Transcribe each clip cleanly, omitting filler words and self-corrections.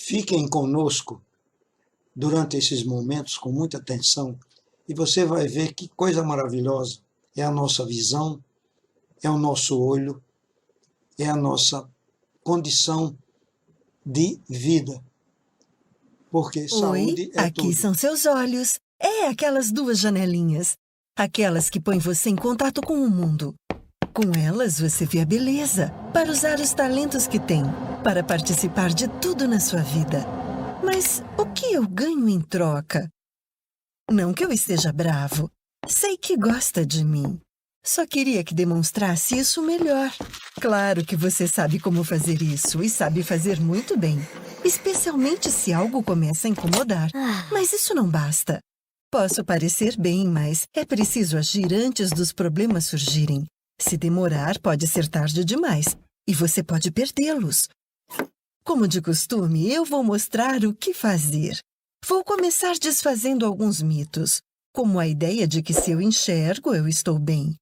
Fiquem conosco durante esses momentos com muita atenção e você vai ver que coisa maravilhosa é a nossa visão, é o nosso olho, é a nossa condição de vida, porque Oi, saúde é aqui tudo. são seus olhos. É aquelas duas janelinhas. Aquelas que põem você em contato com o mundo. Com elas você vê a beleza, para usar os talentos que tem, para participar de tudo na sua vida. Mas o que eu ganho em troca? Não que eu esteja bravo. Sei que gosta de mim. Só queria que demonstrasse isso melhor. Claro que você sabe como fazer isso e sabe fazer muito bem. Especialmente se algo começa a incomodar. Mas isso não basta. Posso parecer bem, mas é preciso agir antes dos problemas surgirem. Se demorar, pode ser tarde demais. E você pode perdê-los. Como de costume, eu vou mostrar o que fazer. Vou começar desfazendo alguns mitos, como a ideia de que se eu enxergo, eu estou bem.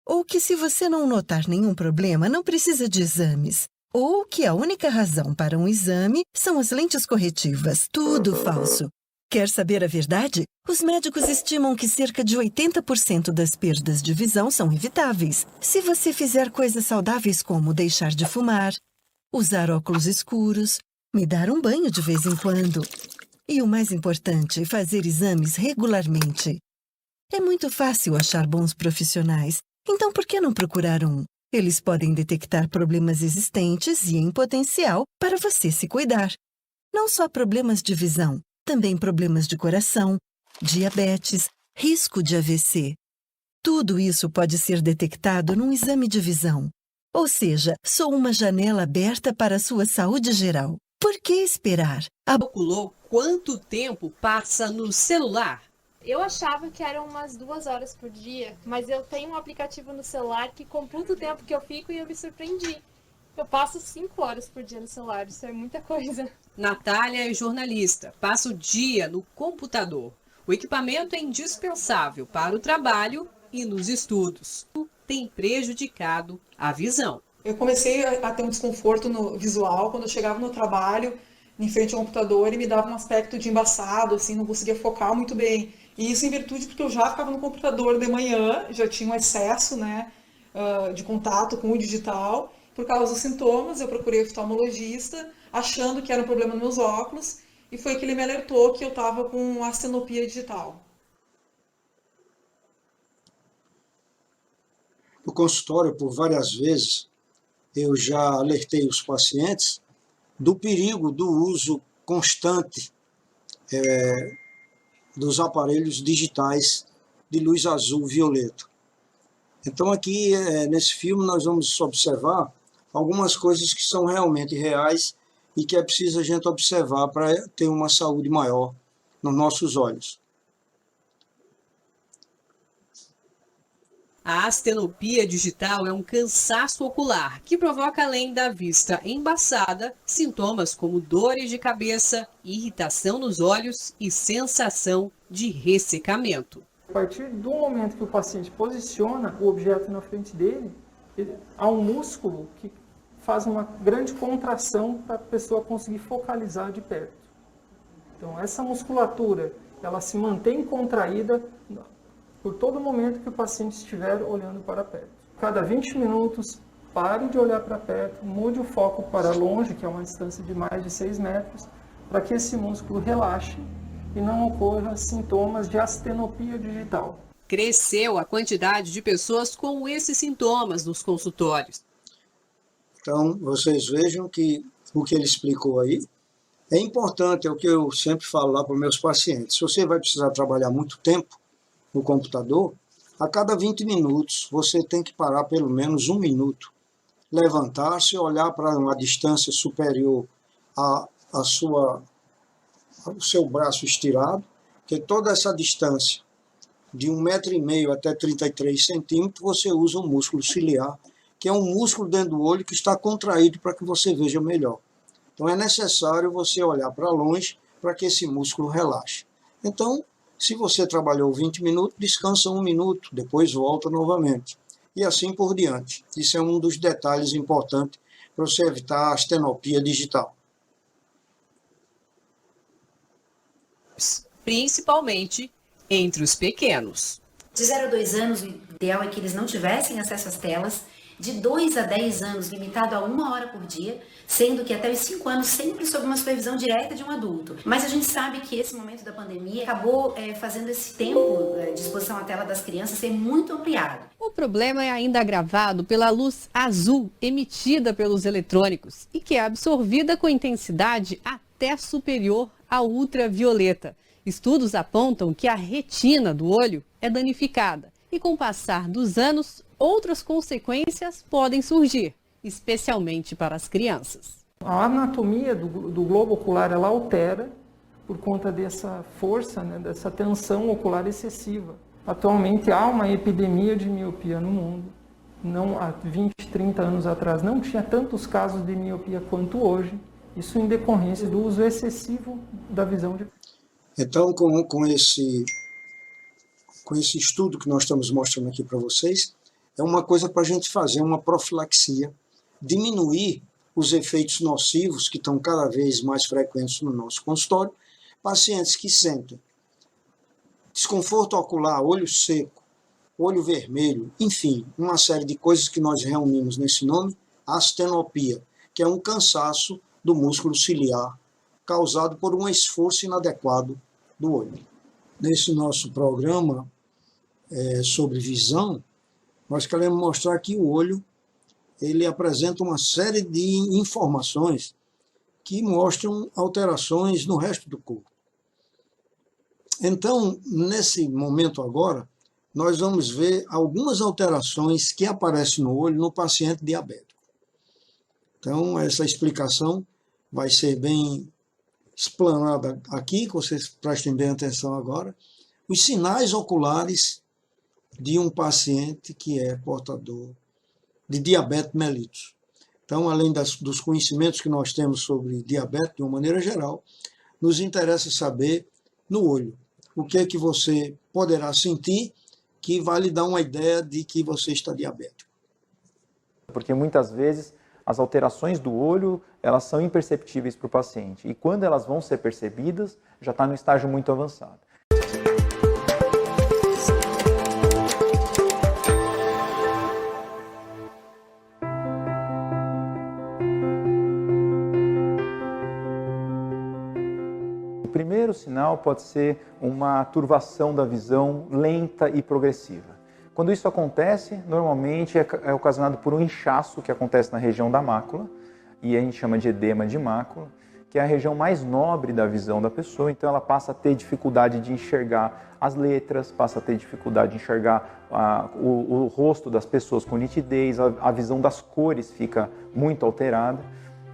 Ou que se você não notar nenhum problema, não precisa de exames. Ou que a única razão para um exame são as lentes corretivas. Tudo falso. Quer saber a verdade? Os médicos estimam que cerca de 80% das perdas de visão são evitáveis, se você fizer coisas saudáveis como deixar de fumar, usar óculos escuros, me dar um banho de vez em quando. E o mais importante, fazer exames regularmente. É muito fácil achar bons profissionais, então por que não procurar um? Eles podem detectar problemas existentes e em potencial para você se cuidar. Não só problemas de visão, também problemas de coração, diabetes, risco de AVC. Tudo isso pode ser detectado num exame de visão. Ou seja, sou uma janela aberta para a sua saúde geral. Por que esperar? Calculou quanto tempo passa no celular? Eu achava que eram umas 2 horas por dia, mas eu tenho um aplicativo no celular que computa o tempo que eu fico e eu me surpreendi. Eu passo 5 horas por dia no celular, isso é muita coisa. Natália é jornalista, passa o dia no computador. O equipamento é indispensável para o trabalho e nos estudos. Tem prejudicado a visão. Eu comecei a ter um desconforto no visual quando eu chegava no trabalho, em frente ao computador, e me dava um aspecto de embaçado, assim, não conseguia focar muito bem. E isso em virtude porque eu já ficava no computador de manhã, já tinha um excesso, né, de contato com o digital. Por causa dos sintomas, eu procurei o oftalmologista, achando que era um problema nos meus óculos, e foi que ele me alertou que eu estava com astenopia digital. No consultório, por várias vezes, eu já alertei os pacientes do perigo do uso constante dos aparelhos digitais de luz azul violeta. Então aqui, nesse filme, nós vamos observar algumas coisas que são realmente reais e que é preciso a gente observar para ter uma saúde maior nos nossos olhos. A astenopia digital é um cansaço ocular que provoca, além da vista embaçada, sintomas como dores de cabeça, irritação nos olhos e sensação de ressecamento. A partir do momento que o paciente posiciona o objeto na frente dele, há um músculo que faz uma grande contração para a pessoa conseguir focalizar de perto. Então, essa musculatura, ela se mantém contraída por todo momento que o paciente estiver olhando para perto. Cada 20 minutos, pare de olhar para perto, mude o foco para longe, que é uma distância de mais de 6 metros, para que esse músculo relaxe e não ocorra sintomas de astenopia digital. Cresceu a quantidade de pessoas com esses sintomas nos consultórios. Então, vocês vejam que o que ele explicou aí é importante, é o que eu sempre falo lá para os meus pacientes. Se você vai precisar trabalhar muito tempo no computador, a cada 20 minutos você tem que parar pelo menos 1 minuto, levantar-se, olhar para uma distância superior ao seu braço estirado, que toda essa distância de 1,5 m até 33 centímetros, você usa o músculo ciliar, que é um músculo dentro do olho que está contraído para que você veja melhor. Então é necessário você olhar para longe para que esse músculo relaxe. Então, se você trabalhou 20 minutos, descansa 1 minuto, depois volta novamente. E assim por diante. Isso é um dos detalhes importantes para você evitar a astenopia digital. principalmente entre os pequenos. De 0 a 2 anos, o ideal é que eles não tivessem acesso às telas. De 2 a 10 anos, limitado a 1 hora por dia, sendo que até os 5 anos sempre sob uma supervisão direta de um adulto. Mas a gente sabe que esse momento da pandemia acabou fazendo esse tempo de exposição à tela das crianças ser muito ampliado. O problema é ainda agravado pela luz azul emitida pelos eletrônicos e que é absorvida com intensidade até superior à ultravioleta. Estudos apontam que a retina do olho é danificada e, com o passar dos anos, outras consequências podem surgir, especialmente para as crianças. A anatomia do globo ocular ela altera por conta dessa força, né, dessa tensão ocular excessiva. Atualmente há uma epidemia de miopia no mundo. Não, há 20, 30 anos atrás não tinha tantos casos de miopia quanto hoje. Isso em decorrência do uso excessivo da visão de... Então, com esse estudo que nós estamos mostrando aqui para vocês, é uma coisa para a gente fazer uma profilaxia, diminuir os efeitos nocivos que estão cada vez mais frequentes no nosso consultório, pacientes que sentem desconforto ocular, olho seco, olho vermelho, enfim, uma série de coisas que nós reunimos nesse nome, astenopia, que é um cansaço do músculo ciliar causado por um esforço inadequado do olho. Nesse nosso programa sobre visão, nós queremos mostrar que o olho ele apresenta uma série de informações que mostram alterações no resto do corpo. Então, nesse momento agora, nós vamos ver algumas alterações que aparecem no olho no paciente diabético. Então, essa explicação vai ser bem explanada aqui, que vocês prestem bem atenção agora. Os sinais oculares de um paciente que é portador de diabetes mellitus. Então, além dos conhecimentos que nós temos sobre diabetes de uma maneira geral, nos interessa saber no olho o que é que você poderá sentir que vai lhe dar uma ideia de que você está diabético. Porque muitas vezes as alterações do olho, elas são imperceptíveis para o paciente. E quando elas vão ser percebidas, já está no estágio muito avançado. O primeiro sinal pode ser uma turvação da visão lenta e progressiva. Quando isso acontece, normalmente é ocasionado por um inchaço que acontece na região da mácula, e a gente chama de edema de mácula, que é a região mais nobre da visão da pessoa, então ela passa a ter dificuldade de enxergar as letras, passa a ter dificuldade de enxergar o rosto das pessoas com nitidez, a visão das cores fica muito alterada.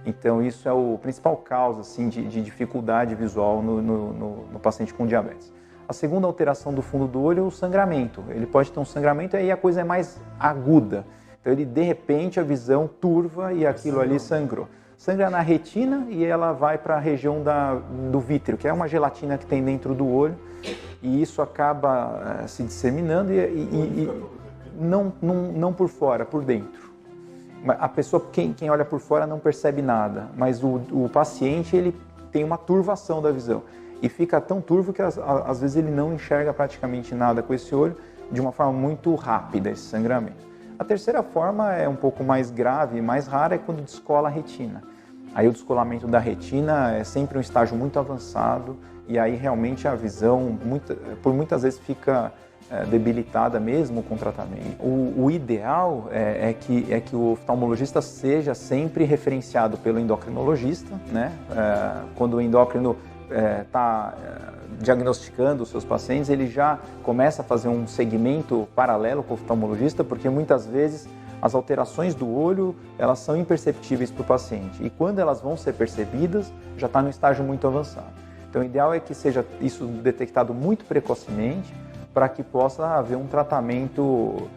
Então isso é o principal causa assim, de dificuldade visual no paciente com diabetes. A segunda alteração do fundo do olho é o sangramento. Ele pode ter um sangramento e aí a coisa é mais aguda. Então ele, de repente, a visão turva e aquilo ali sangrou. Sangra na retina e ela vai para a região do vítreo, que é uma gelatina que tem dentro do olho. E isso acaba se disseminando e não por fora, por dentro. A pessoa, quem olha por fora não percebe nada, mas o paciente ele tem uma turvação da visão. E fica tão turvo que às vezes ele não enxerga praticamente nada com esse olho, de uma forma muito rápida, esse sangramento. A terceira forma é um pouco mais grave e mais rara, é quando descola a retina. Aí o descolamento da retina é sempre um estágio muito avançado e aí realmente a visão por muitas vezes fica debilitada mesmo com o tratamento. O ideal é que o oftalmologista seja sempre referenciado pelo endocrinologista, né? Quando o endócrino está diagnosticando os seus pacientes, ele já começa a fazer um segmento paralelo com o oftalmologista, porque muitas vezes as alterações do olho elas são imperceptíveis para o paciente e quando elas vão ser percebidas já está no estágio muito avançado. Então o ideal é que seja isso detectado muito precocemente para que possa haver um tratamento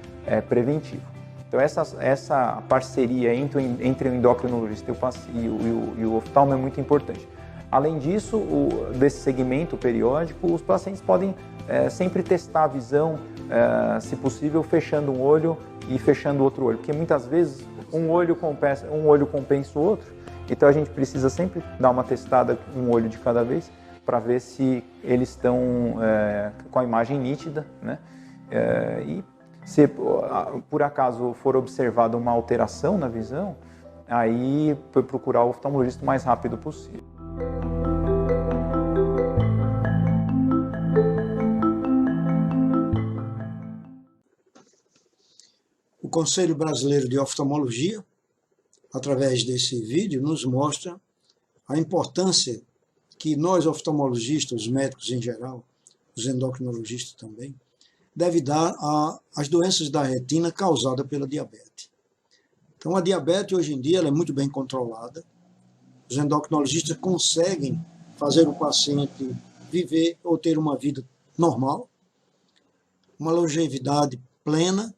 preventivo. Então essa parceria entre o endocrinologista e o oftalmo é muito importante. Além disso, desse segmento periódico, os pacientes podem sempre testar a visão, se possível, fechando um olho e fechando outro olho, porque muitas vezes um olho compensa o outro, então a gente precisa sempre dar uma testada um olho de cada vez para ver se eles estão com a imagem nítida, né? E se por acaso for observada uma alteração na visão, aí procurar o oftalmologista o mais rápido possível. O Conselho Brasileiro de Oftalmologia, através desse vídeo, nos mostra a importância que nós oftalmologistas, os médicos em geral, os endocrinologistas também, deve dar às doenças da retina causadas pela diabetes. Então, a diabetes, hoje em dia, ela é muito bem controlada. Os endocrinologistas conseguem fazer o paciente viver ou ter uma vida normal, uma longevidade plena,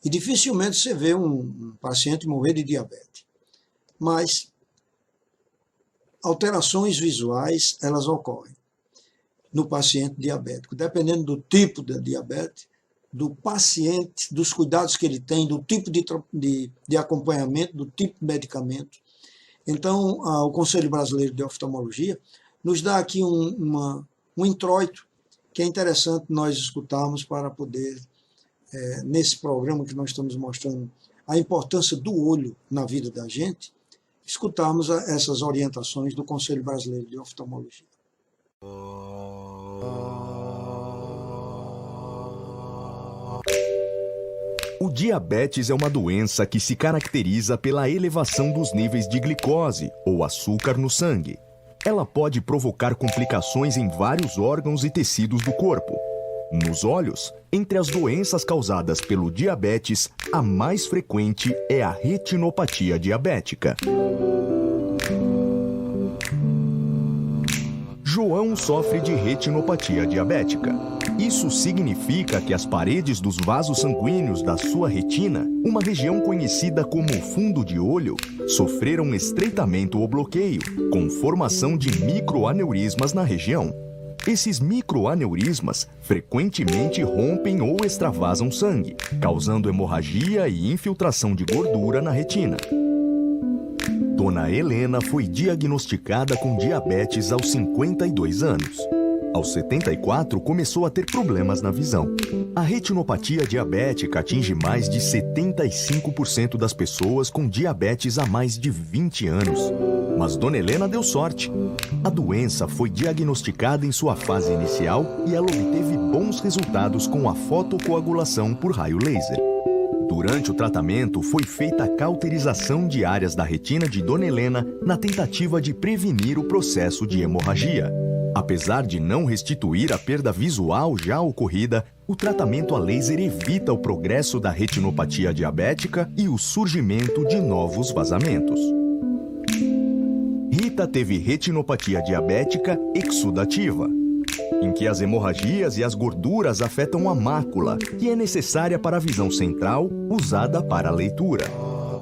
e dificilmente você vê um paciente morrer de diabetes. Mas alterações visuais, elas ocorrem no paciente diabético, dependendo do tipo de diabetes, do paciente, dos cuidados que ele tem, do tipo de acompanhamento, do tipo de medicamento. Então, o Conselho Brasileiro de Oftalmologia nos dá aqui um introito que é interessante nós escutarmos para poder, nesse programa que nós estamos mostrando a importância do olho na vida da gente, escutarmos essas orientações do Conselho Brasileiro de Oftalmologia. O diabetes é uma doença que se caracteriza pela elevação dos níveis de glicose, ou açúcar, no sangue. Ela pode provocar complicações em vários órgãos e tecidos do corpo. Nos olhos, entre as doenças causadas pelo diabetes, a mais frequente é a retinopatia diabética. João sofre de retinopatia diabética. Isso significa que as paredes dos vasos sanguíneos da sua retina, uma região conhecida como fundo de olho, sofreram estreitamento ou bloqueio, com formação de microaneurismas na região. Esses microaneurismas frequentemente rompem ou extravasam sangue, causando hemorragia e infiltração de gordura na retina. Dona Helena foi diagnosticada com diabetes aos 52 anos. Aos 74, começou a ter problemas na visão. A retinopatia diabética atinge mais de 75% das pessoas com diabetes há mais de 20 anos. Mas Dona Helena deu sorte. A doença foi diagnosticada em sua fase inicial e ela obteve bons resultados com a fotocoagulação por raio laser. Durante o tratamento, foi feita a cauterização de áreas da retina de Dona Helena na tentativa de prevenir o processo de hemorragia. Apesar de não restituir a perda visual já ocorrida, o tratamento a laser evita o progresso da retinopatia diabética e o surgimento de novos vazamentos. Rita teve retinopatia diabética exudativa, em que as hemorragias e as gorduras afetam a mácula, que é necessária para a visão central, usada para a leitura.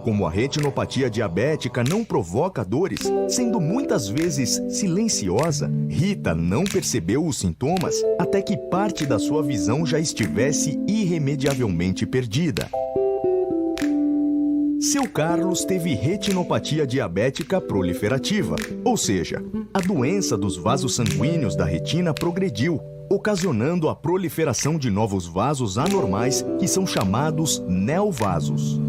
Como a retinopatia diabética não provoca dores, sendo muitas vezes silenciosa, Rita não percebeu os sintomas até que parte da sua visão já estivesse irremediavelmente perdida. Seu Carlos teve retinopatia diabética proliferativa, ou seja, a doença dos vasos sanguíneos da retina progrediu, ocasionando a proliferação de novos vasos anormais que são chamados neovasos.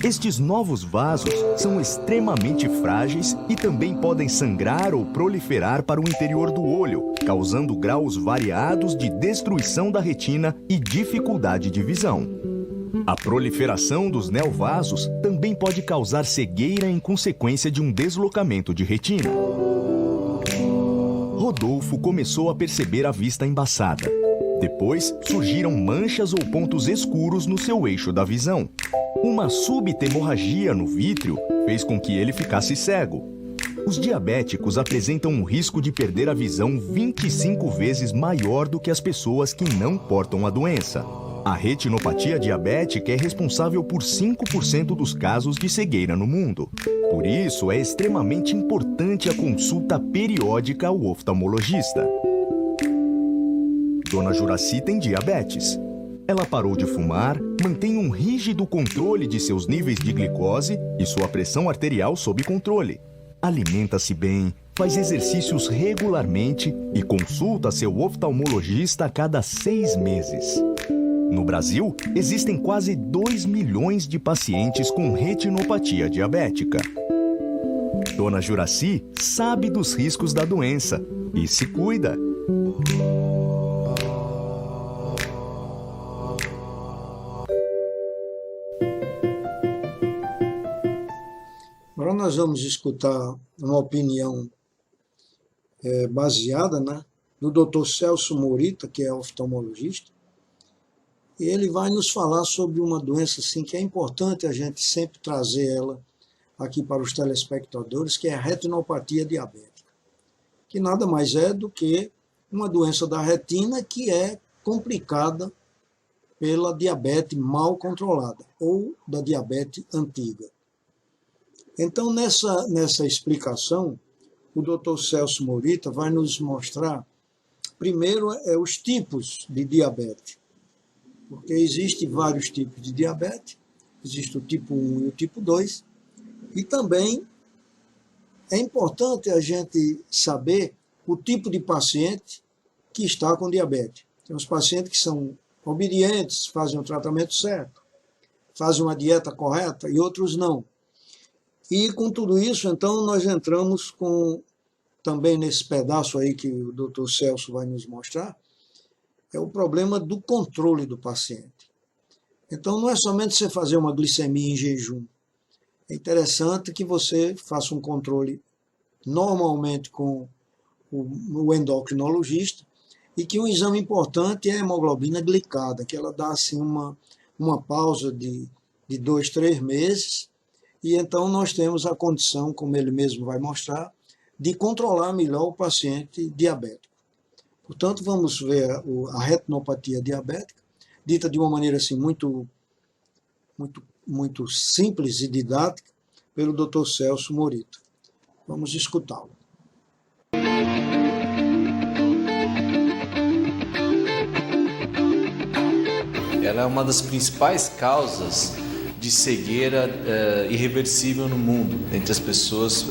Estes novos vasos são extremamente frágeis e também podem sangrar ou proliferar para o interior do olho, causando graus variados de destruição da retina e dificuldade de visão. A proliferação dos neovasos também pode causar cegueira em consequência de um deslocamento de retina. Rodolfo começou a perceber a vista embaçada. Depois, surgiram manchas ou pontos escuros no seu eixo da visão. Uma súbita hemorragia no vítreo fez com que ele ficasse cego. Os diabéticos apresentam um risco de perder a visão 25 vezes maior do que as pessoas que não portam a doença. A retinopatia diabética é responsável por 5% dos casos de cegueira no mundo. Por isso, é extremamente importante a consulta periódica ao oftalmologista. Dona Juraci tem diabetes. Ela parou de fumar, mantém um rígido controle de seus níveis de glicose e sua pressão arterial sob controle. Alimenta-se bem, faz exercícios regularmente e consulta seu oftalmologista a cada 6 meses. No Brasil, existem quase 2 milhões de pacientes com retinopatia diabética. Dona Juraci sabe dos riscos da doença e se cuida. Agora nós vamos escutar uma opinião baseada, né, do Dr. Celso Morita, que é oftalmologista, e ele vai nos falar sobre uma doença assim, que é importante a gente sempre trazer ela aqui para os telespectadores, que é a retinopatia diabética, que nada mais é do que uma doença da retina que é complicada pela diabetes mal controlada, ou da diabetes antiga. Então, nessa explicação, o Dr. Celso Morita vai nos mostrar, primeiro, os tipos de diabetes, porque existem vários tipos de diabetes, existe o tipo 1 e o tipo 2, e também é importante a gente saber o tipo de paciente que está com diabetes. Tem os pacientes que são obedientes, fazem o tratamento certo, fazem uma dieta correta, e outros não. E com tudo isso, então, nós entramos também nesse pedaço aí que o Dr. Celso vai nos mostrar, é o problema do controle do paciente. Então, não é somente você fazer uma glicemia em jejum. É interessante que você faça um controle normalmente com o endocrinologista e que um exame importante é a hemoglobina glicada, que ela dá assim uma pausa de 2, 3 meses, e então nós temos a condição, como ele mesmo vai mostrar, de controlar melhor o paciente diabético. Portanto, vamos ver a retinopatia diabética, dita de uma maneira assim muito simples e didática, pelo Dr. Celso Morita. Vamos escutá-lo. Ela é uma das principais causas de cegueira irreversível no mundo, entre as pessoas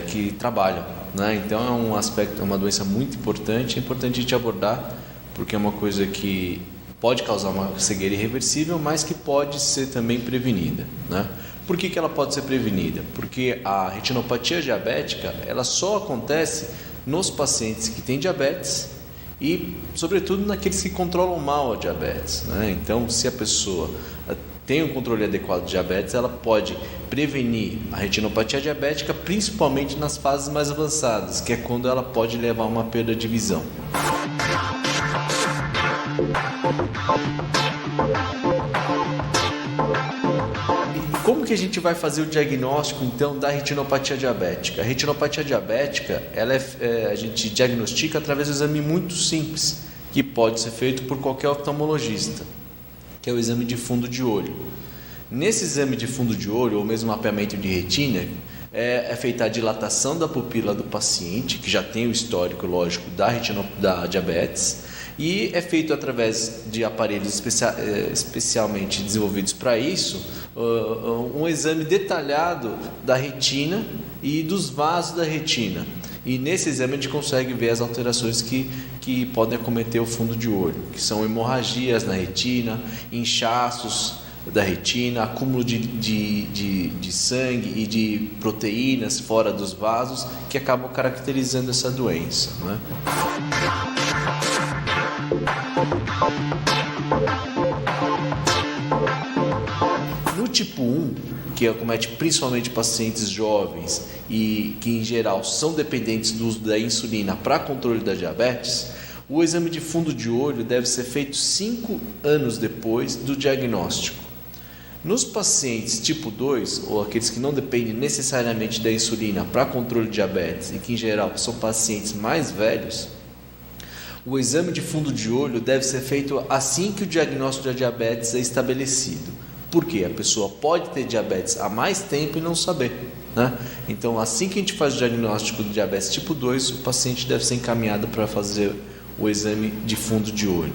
que trabalham, né? Então é um aspecto, é uma doença muito importante, é importante a gente abordar, porque é uma coisa que pode causar uma cegueira irreversível, mas que pode ser também prevenida, né? Por que ela pode ser prevenida? Porque a retinopatia diabética, ela só acontece nos pacientes que têm diabetes e, sobretudo, naqueles que controlam mal a diabetes, né? Então, se a pessoa tem um controle adequado de diabetes, ela pode prevenir a retinopatia diabética, principalmente nas fases mais avançadas, que é quando ela pode levar a uma perda de visão. Como que a gente vai fazer o diagnóstico, então, da retinopatia diabética? A retinopatia diabética, a gente diagnostica através de um exame muito simples, que pode ser feito por qualquer oftalmologista, que é o exame de fundo de olho. Nesse exame de fundo de olho, ou mesmo mapeamento de retina, é feita a dilatação da pupila do paciente, que já tem o histórico, lógico, da diabetes, e é feito através de aparelhos especialmente desenvolvidos para isso, um exame detalhado da retina e dos vasos da retina. E nesse exame a gente consegue ver as alterações que podem acometer o fundo de olho, que são hemorragias na retina, inchaços da retina, acúmulo de sangue e de proteínas fora dos vasos, que acabam caracterizando essa doença, né? No tipo 1, que acomete principalmente pacientes jovens e que em geral são dependentes do uso da insulina para controle da diabetes, o exame de fundo de olho deve ser feito 5 anos depois do diagnóstico. Nos pacientes tipo 2, ou aqueles que não dependem necessariamente da insulina para controle de diabetes e que em geral são pacientes mais velhos, o exame de fundo de olho deve ser feito assim que o diagnóstico de diabetes é estabelecido. Por quê? A pessoa pode ter diabetes há mais tempo e não saber, né? Então, assim que a gente faz o diagnóstico de diabetes tipo 2, o paciente deve ser encaminhado para fazer o exame de fundo de olho.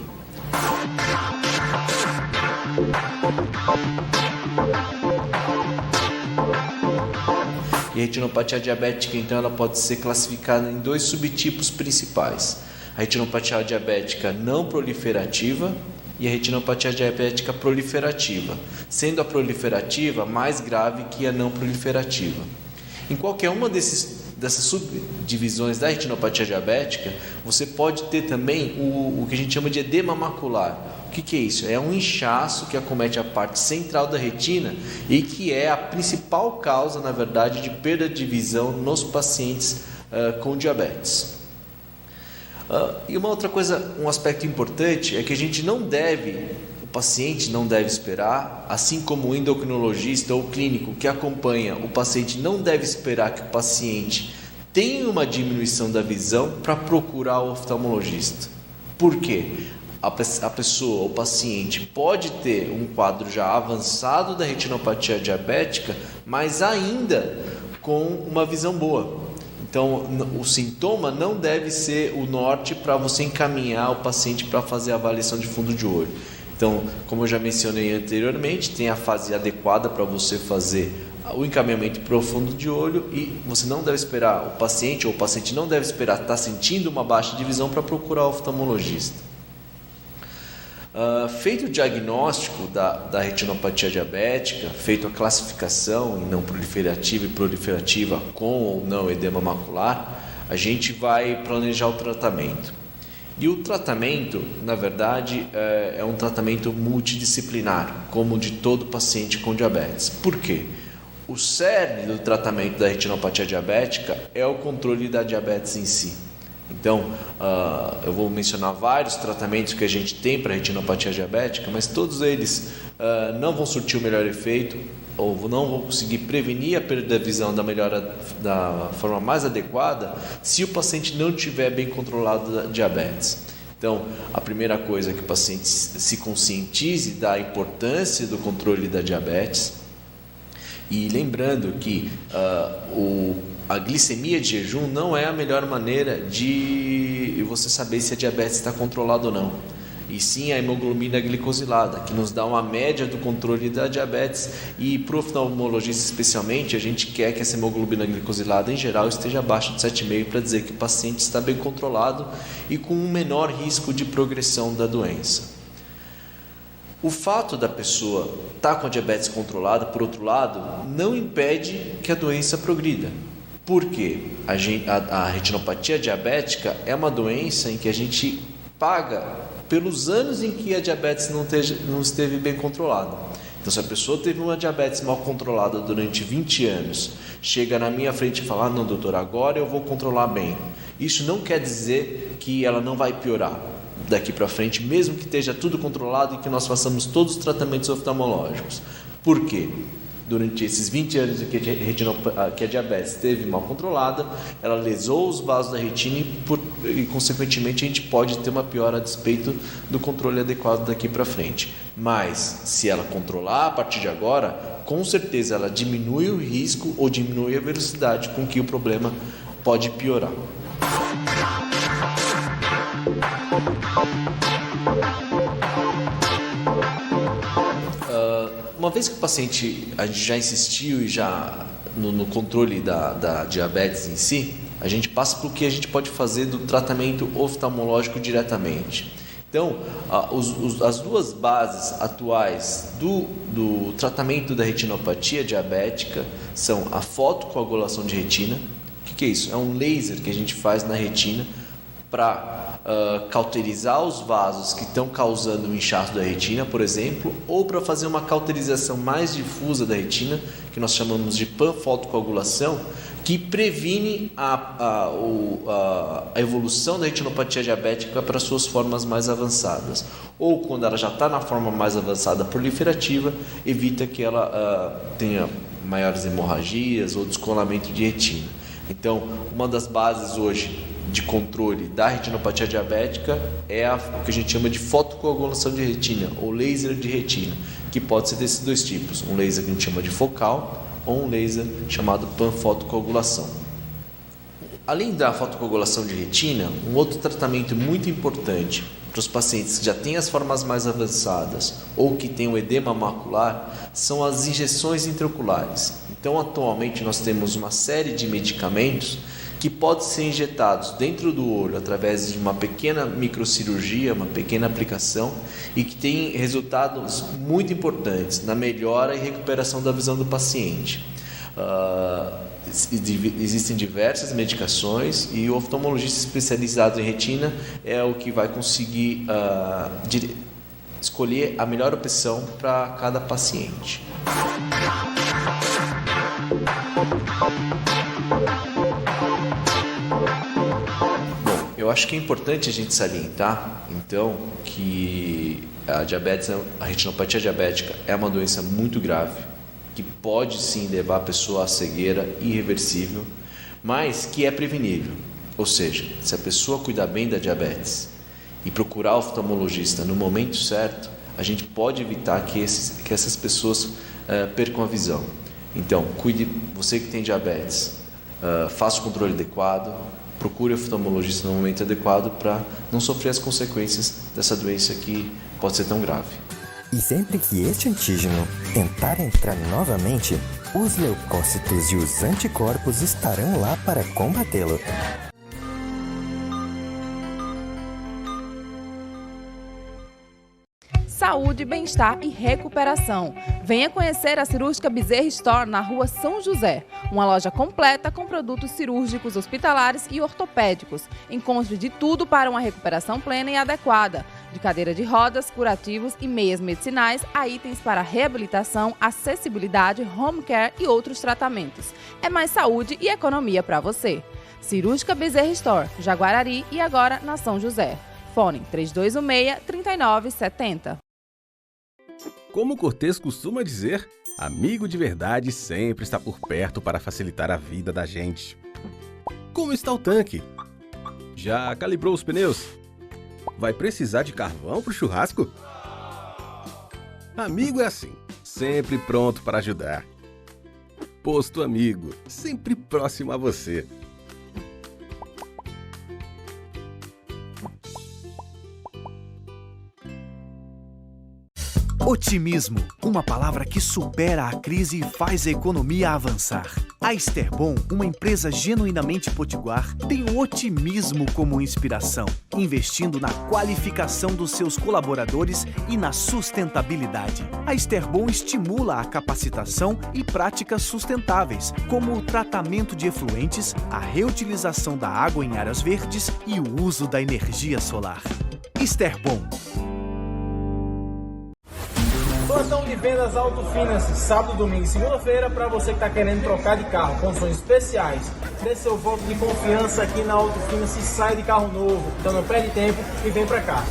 E a retinopatia diabética, então, ela pode ser classificada em 2 subtipos principais: a retinopatia diabética não proliferativa e a retinopatia diabética proliferativa, sendo a proliferativa mais grave que a não proliferativa. Em qualquer uma dessas subdivisões da retinopatia diabética, você pode ter também o que a gente chama de edema macular. O que é isso? É um inchaço que acomete a parte central da retina e que é a principal causa, na verdade, de perda de visão nos pacientes com diabetes. E uma outra coisa, um aspecto importante é que o paciente não deve esperar, assim como o endocrinologista ou o clínico que acompanha o paciente não deve esperar que o paciente tenha uma diminuição da visão para procurar o oftalmologista. Por quê? A pessoa, o paciente, pode ter um quadro já avançado da retinopatia diabética, mas ainda com uma visão boa. Então, o sintoma não deve ser o norte para você encaminhar o paciente para fazer a avaliação de fundo de olho. Então, como eu já mencionei anteriormente, tem a fase adequada para você fazer o encaminhamento para o fundo de olho e você não deve esperar o paciente não deve esperar estar sentindo uma baixa de visão para procurar o oftalmologista. Feito o diagnóstico da retinopatia diabética, feito a classificação em não proliferativa e proliferativa com ou não edema macular, a gente vai planejar o tratamento. E o tratamento, na verdade, é um tratamento multidisciplinar, como de todo paciente com diabetes. Por quê? O cerne do tratamento da retinopatia diabética é o controle da diabetes em si. Então, eu vou mencionar vários tratamentos que a gente tem para a retinopatia diabética, mas todos eles não vão surtir o melhor efeito ou não vão conseguir prevenir a perda da visão da forma mais adequada se o paciente não tiver bem controlado da diabetes. Então, a primeira coisa é que o paciente se conscientize da importância do controle da diabetes e lembrando que a glicemia de jejum não é a melhor maneira de você saber se a diabetes está controlada ou não. E sim a hemoglobina glicosilada, que nos dá uma média do controle da diabetes. E para o oftalmologista especialmente, a gente quer que essa hemoglobina glicosilada em geral esteja abaixo de 7,5 para dizer que o paciente está bem controlado e com um menor risco de progressão da doença. O fato da pessoa estar com a diabetes controlada, por outro lado, não impede que a doença progrida. Por quê? A retinopatia diabética é uma doença em que a gente paga pelos anos em que a diabetes não esteve bem controlada. Então, se a pessoa teve uma diabetes mal controlada durante 20 anos, chega na minha frente e fala: não, doutor, agora eu vou controlar bem. Isso não quer dizer que ela não vai piorar daqui para frente, mesmo que esteja tudo controlado e que nós façamos todos os tratamentos oftalmológicos. Por quê? Durante esses 20 anos que a diabetes esteve mal controlada, ela lesou os vasos da retina e consequentemente, a gente pode ter uma piora a despeito do controle adequado daqui para frente. Mas, se ela controlar a partir de agora, com certeza ela diminui o risco ou diminui a velocidade com que o problema pode piorar. Uma vez que o paciente, a gente já insistiu e já no controle da diabetes em si, a gente passa para o que a gente pode fazer do tratamento oftalmológico diretamente. Então, as duas bases atuais do tratamento da retinopatia diabética são a fotocoagulação de retina. O que é isso? É um laser que a gente faz na retina para cauterizar os vasos que estão causando o inchaço da retina, por exemplo, ou para fazer uma cauterização mais difusa da retina, que nós chamamos de panfotocoagulação, que previne a evolução da retinopatia diabética para suas formas mais avançadas. Ou quando ela já está na forma mais avançada proliferativa, evita que ela tenha maiores hemorragias ou descolamento de retina. Então, uma das bases hoje de controle da retinopatia diabética é o que a gente chama de fotocoagulação de retina ou laser de retina, que pode ser desses dois tipos, um laser que a gente chama de focal ou um laser chamado panfotocoagulação. Além da fotocoagulação de retina, um outro tratamento muito importante para os pacientes que já têm as formas mais avançadas ou que têm o edema macular são as injeções intraoculares. Então, atualmente, nós temos uma série de medicamentos que podem ser injetados dentro do olho através de uma pequena microcirurgia, uma pequena aplicação, e que tem resultados muito importantes na melhora e recuperação da visão do paciente. Existem diversas medicações e o oftalmologista especializado em retina é o que vai conseguir escolher a melhor opção para cada paciente. Bom, eu acho que é importante a gente salientar, então, que a retinopatia diabética é uma doença muito grave, que pode sim levar a pessoa à cegueira irreversível, mas que é prevenível. Ou seja, se a pessoa cuidar bem da diabetes e procurar o oftalmologista no momento certo, a gente pode evitar que essas pessoas percam a visão. Então, cuide, você que tem diabetes, faça o controle adequado, procure o oftalmologista no momento adequado para não sofrer as consequências dessa doença que pode ser tão grave. E sempre que este antígeno tentar entrar novamente, os leucócitos e os anticorpos estarão lá para combatê-lo. Saúde, bem-estar e recuperação. Venha conhecer a Cirúrgica Bezerra Store na Rua São José. Uma loja completa com produtos cirúrgicos, hospitalares e ortopédicos. Encontre de tudo para uma recuperação plena e adequada. De cadeira de rodas, curativos e meias medicinais a itens para reabilitação, acessibilidade, home care e outros tratamentos. É mais saúde e economia para você. Cirúrgica Bezerra Store, Jaguarari e agora na São José. Fone 3216-3970. Como o Cortês costuma dizer, amigo de verdade sempre está por perto para facilitar a vida da gente. Como está o tanque? Já calibrou os pneus? Vai precisar de carvão para o churrasco? Amigo é assim, sempre pronto para ajudar. Posto Amigo, sempre próximo a você. Otimismo, uma palavra que supera a crise e faz a economia avançar. A Esterbom, uma empresa genuinamente potiguar, tem o otimismo como inspiração, investindo na qualificação dos seus colaboradores e na sustentabilidade. A Esterbom estimula a capacitação e práticas sustentáveis, como o tratamento de efluentes, a reutilização da água em áreas verdes e o uso da energia solar. Esterbom. Plantão de vendas Auto Finance, sábado, domingo e segunda-feira, para você que está querendo trocar de carro, condições especiais. Dê seu voto de confiança aqui na Auto Finance e sai de carro novo. Então não perde tempo e vem para cá.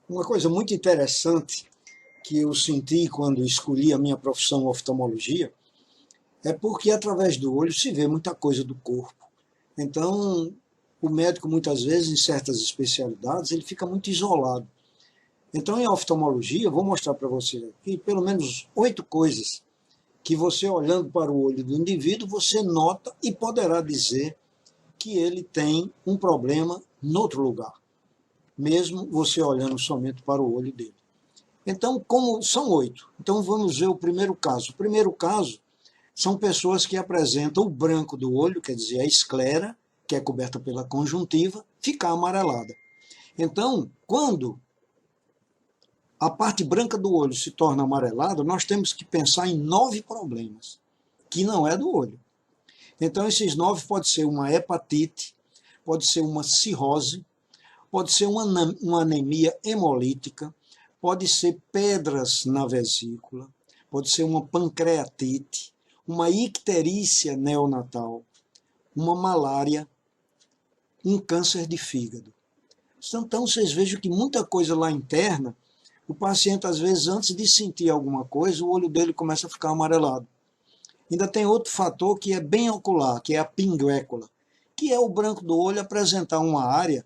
Uma coisa muito interessante que eu senti quando escolhi a minha profissão oftalmologia é porque através do olho se vê muita coisa do corpo. Então, o médico muitas vezes, em certas especialidades, ele fica muito isolado. Então, em oftalmologia, eu vou mostrar para você aqui pelo menos 8 coisas que você, olhando para o olho do indivíduo, você nota e poderá dizer que ele tem um problema em outro lugar, mesmo você olhando somente para o olho dele. Então, como são 8, então vamos ver o primeiro caso. O primeiro caso são pessoas que apresentam o branco do olho, quer dizer, a esclera, que é coberta pela conjuntiva, ficar amarelada. Então, quando a parte branca do olho se torna amarelada, nós temos que pensar em 9 problemas, que não é do olho. Então, esses 9 pode ser uma hepatite, pode ser uma cirrose, pode ser uma anemia hemolítica, pode ser pedras na vesícula, pode ser uma pancreatite, uma icterícia neonatal, uma malária, um câncer de fígado. Então, vocês vejam que muita coisa lá interna, o paciente, às vezes, antes de sentir alguma coisa, o olho dele começa a ficar amarelado. Ainda tem outro fator que é bem ocular, que é a pinguécula, que é o branco do olho apresentar uma área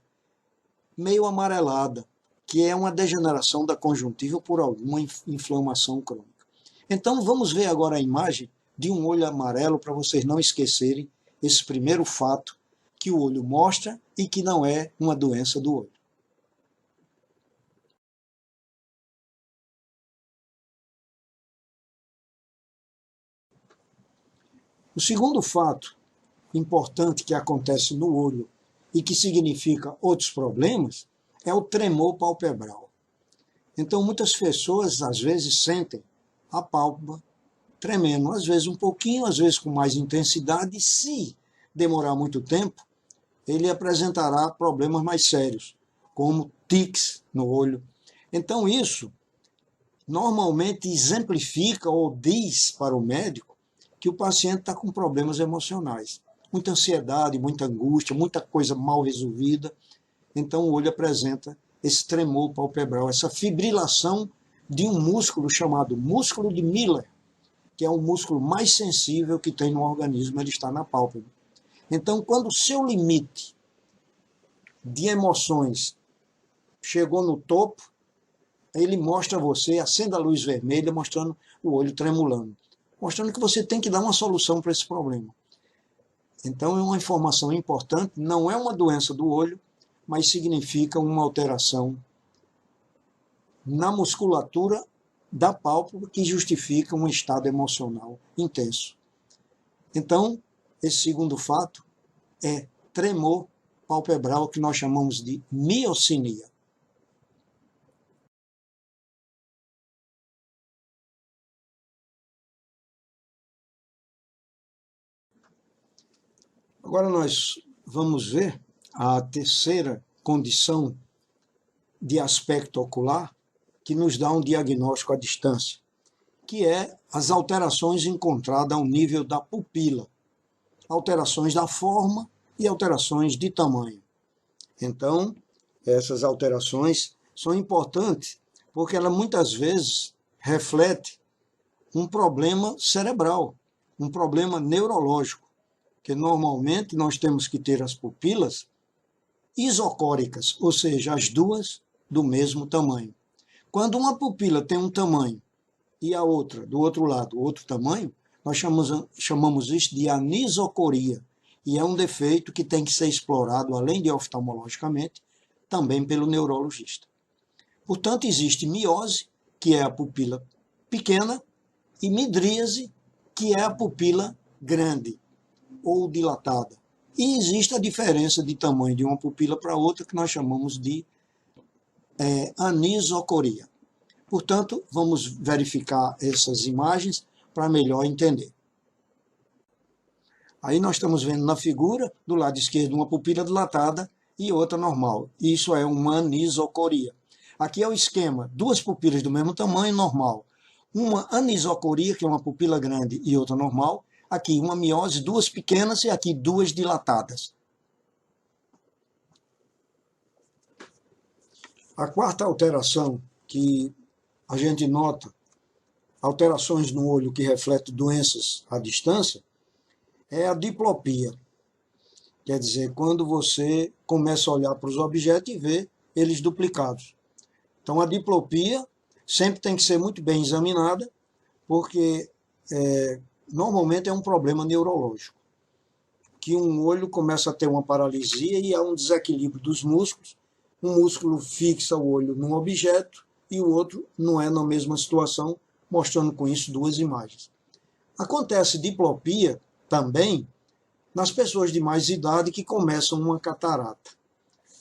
meio amarelada, que é uma degeneração da conjuntiva por alguma inflamação crônica. Então, vamos ver agora a imagem de um olho amarelo para vocês não esquecerem esse primeiro fato que o olho mostra e que não é uma doença do olho. O segundo fato importante que acontece no olho e que significa outros problemas é o tremor palpebral. Então, muitas pessoas, às vezes, sentem a pálpebra tremendo, às vezes um pouquinho, às vezes com mais intensidade, e se demorar muito tempo, ele apresentará problemas mais sérios, como tiques no olho. Então, isso normalmente exemplifica ou diz para o médico que o paciente está com problemas emocionais. Muita ansiedade, muita angústia, muita coisa mal resolvida. Então o olho apresenta esse tremor palpebral, essa fibrilação de um músculo chamado músculo de Miller, que é o músculo mais sensível que tem no organismo, ele está na pálpebra. Então, quando o seu limite de emoções chegou no topo, ele mostra a você, acende a luz vermelha, mostrando o olho tremulando, mostrando que você tem que dar uma solução para esse problema. Então, é uma informação importante, não é uma doença do olho, mas significa uma alteração na musculatura da pálpebra que justifica um estado emocional intenso. Então, esse segundo fato é tremor palpebral, que nós chamamos de miocinia. Agora nós vamos ver a terceira condição de aspecto ocular que nos dá um diagnóstico à distância, que é as alterações encontradas ao nível da pupila, alterações da forma e alterações de tamanho. Então, essas alterações são importantes porque ela muitas vezes reflete um problema cerebral, um problema neurológico, que normalmente nós temos que ter as pupilas isocóricas, ou seja, as duas do mesmo tamanho. Quando uma pupila tem um tamanho e a outra, do outro lado, outro tamanho, nós chamamos isso de anisocoria, e é um defeito que tem que ser explorado, além de oftalmologicamente, também pelo neurologista. Portanto, existe miose, que é a pupila pequena, e midríase, que é a pupila grande ou dilatada. E existe a diferença de tamanho de uma pupila para outra, que nós chamamos de anisocoria. Portanto, vamos verificar essas imagens para melhor entender. Aí nós estamos vendo na figura, do lado esquerdo, uma pupila dilatada e outra normal. Isso é uma anisocoria. Aqui é o esquema, duas pupilas do mesmo tamanho, normal. Uma anisocoria, que é uma pupila grande e outra normal. Aqui uma miose, duas pequenas, e aqui duas dilatadas. A quarta alteração que a gente nota, alterações no olho que refletem doenças à distância, é a diplopia. Quer dizer, quando você começa a olhar para os objetos e vê eles duplicados. Então, a diplopia sempre tem que ser muito bem examinada, porque normalmente é um problema neurológico, que um olho começa a ter uma paralisia e há um desequilíbrio dos músculos. Um músculo fixa o olho num objeto e o outro não é na mesma situação, mostrando com isso duas imagens. Acontece diplopia também nas pessoas de mais idade que começam uma catarata.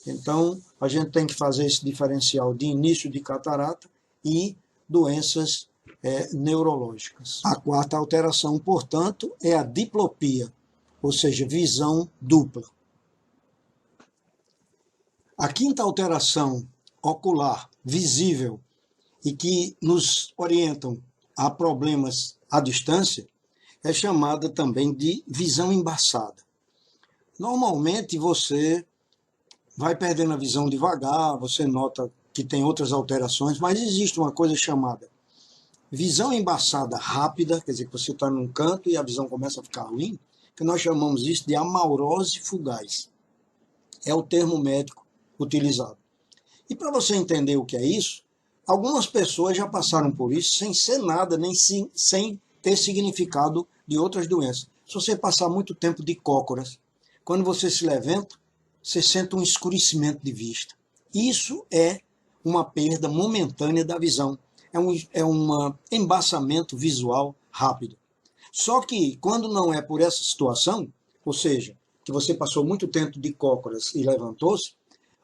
Então, a gente tem que fazer esse diferencial de início de catarata e doenças neurológicas. A quarta alteração, portanto, é a diplopia, ou seja, visão dupla. A quinta alteração ocular visível e que nos orientam a problemas à distância é chamada também de visão embaçada. Normalmente você vai perdendo a visão devagar, você nota que tem outras alterações, mas existe uma coisa chamada visão embaçada rápida, quer dizer que você está num canto e a visão começa a ficar ruim, que nós chamamos isso de amaurose fugaz. É o termo médico utilizado. E para você entender o que é isso, algumas pessoas já passaram por isso sem ser nada, nem sem ter significado de outras doenças. Se você passar muito tempo de cócoras, quando você se levanta, você sente um escurecimento de vista. Isso é uma perda momentânea da visão. É um embaçamento visual rápido. Só que quando não é por essa situação, ou seja, que você passou muito tempo de cócoras e levantou-se,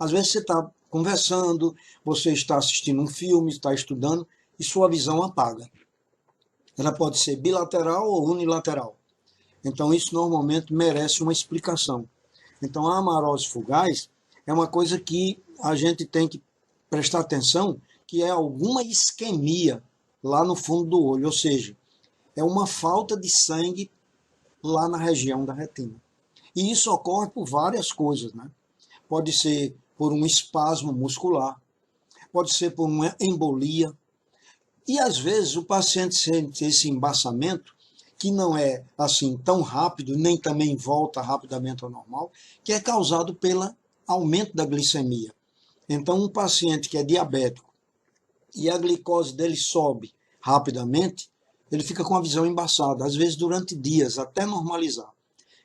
às vezes você está conversando, você está assistindo um filme, está estudando e sua visão apaga. Ela pode ser bilateral ou unilateral. Então isso normalmente merece uma explicação. Então a amarose fugaz é uma coisa que a gente tem que prestar atenção, que é alguma isquemia lá no fundo do olho, ou seja, é uma falta de sangue lá na região da retina. E isso ocorre por várias coisas, né? Pode ser por um espasmo muscular, pode ser por uma embolia, e às vezes o paciente sente esse embaçamento, que não é assim tão rápido, nem também volta rapidamente ao normal, que é causado pelo aumento da glicemia. Então um paciente que é diabético e a glicose dele sobe rapidamente, ele fica com a visão embaçada, às vezes durante dias, até normalizar.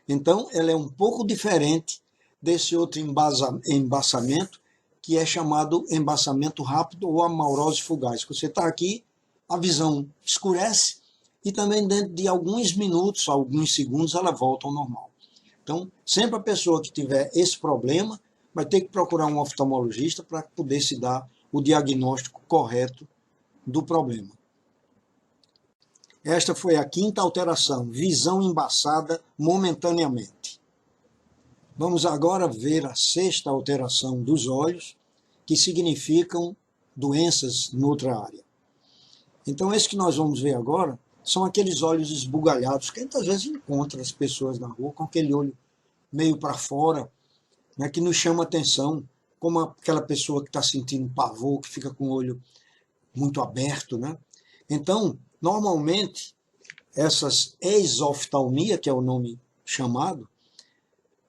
Então ela é um pouco diferente desse outro embaçamento, que é chamado embaçamento rápido ou amaurose fugaz. Você está aqui, a visão escurece e também dentro de alguns minutos, alguns segundos, ela volta ao normal. Então, sempre a pessoa que tiver esse problema vai ter que procurar um oftalmologista para poder se dar o diagnóstico correto do problema. Esta foi a quinta alteração, visão embaçada momentaneamente. Vamos agora ver a sexta alteração dos olhos, que significam doenças noutra área. Então, esse que nós vamos ver agora são aqueles olhos esbugalhados, que muitas vezes encontra as pessoas na rua com aquele olho meio para fora, né, que nos chama atenção, como aquela pessoa que está sentindo pavor, que fica com o olho muito aberto, né? Então, normalmente, essas exoftalmia, que é o nome chamado,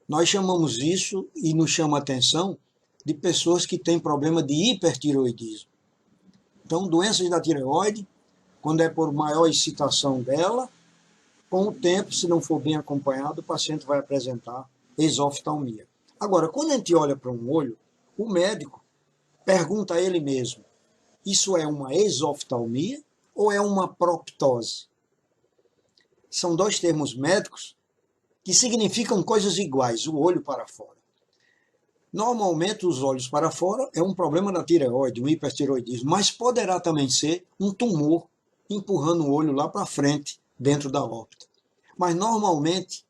nós chamamos isso e nos chama a atenção de pessoas que têm problema de hipertireoidismo. Então, doenças da tireoide, quando é por maior excitação dela, com o tempo, se não for bem acompanhado, o paciente vai apresentar exoftalmia. Agora, quando a gente olha para um olho, o médico pergunta a ele mesmo, isso é uma exoftalmia ou é uma proptose? São dois termos médicos que significam coisas iguais, o olho para fora. Normalmente, os olhos para fora é um problema da tireoide, um hipertireoidismo, mas poderá também ser um tumor empurrando o olho lá para frente, dentro da órbita. Mas, normalmente,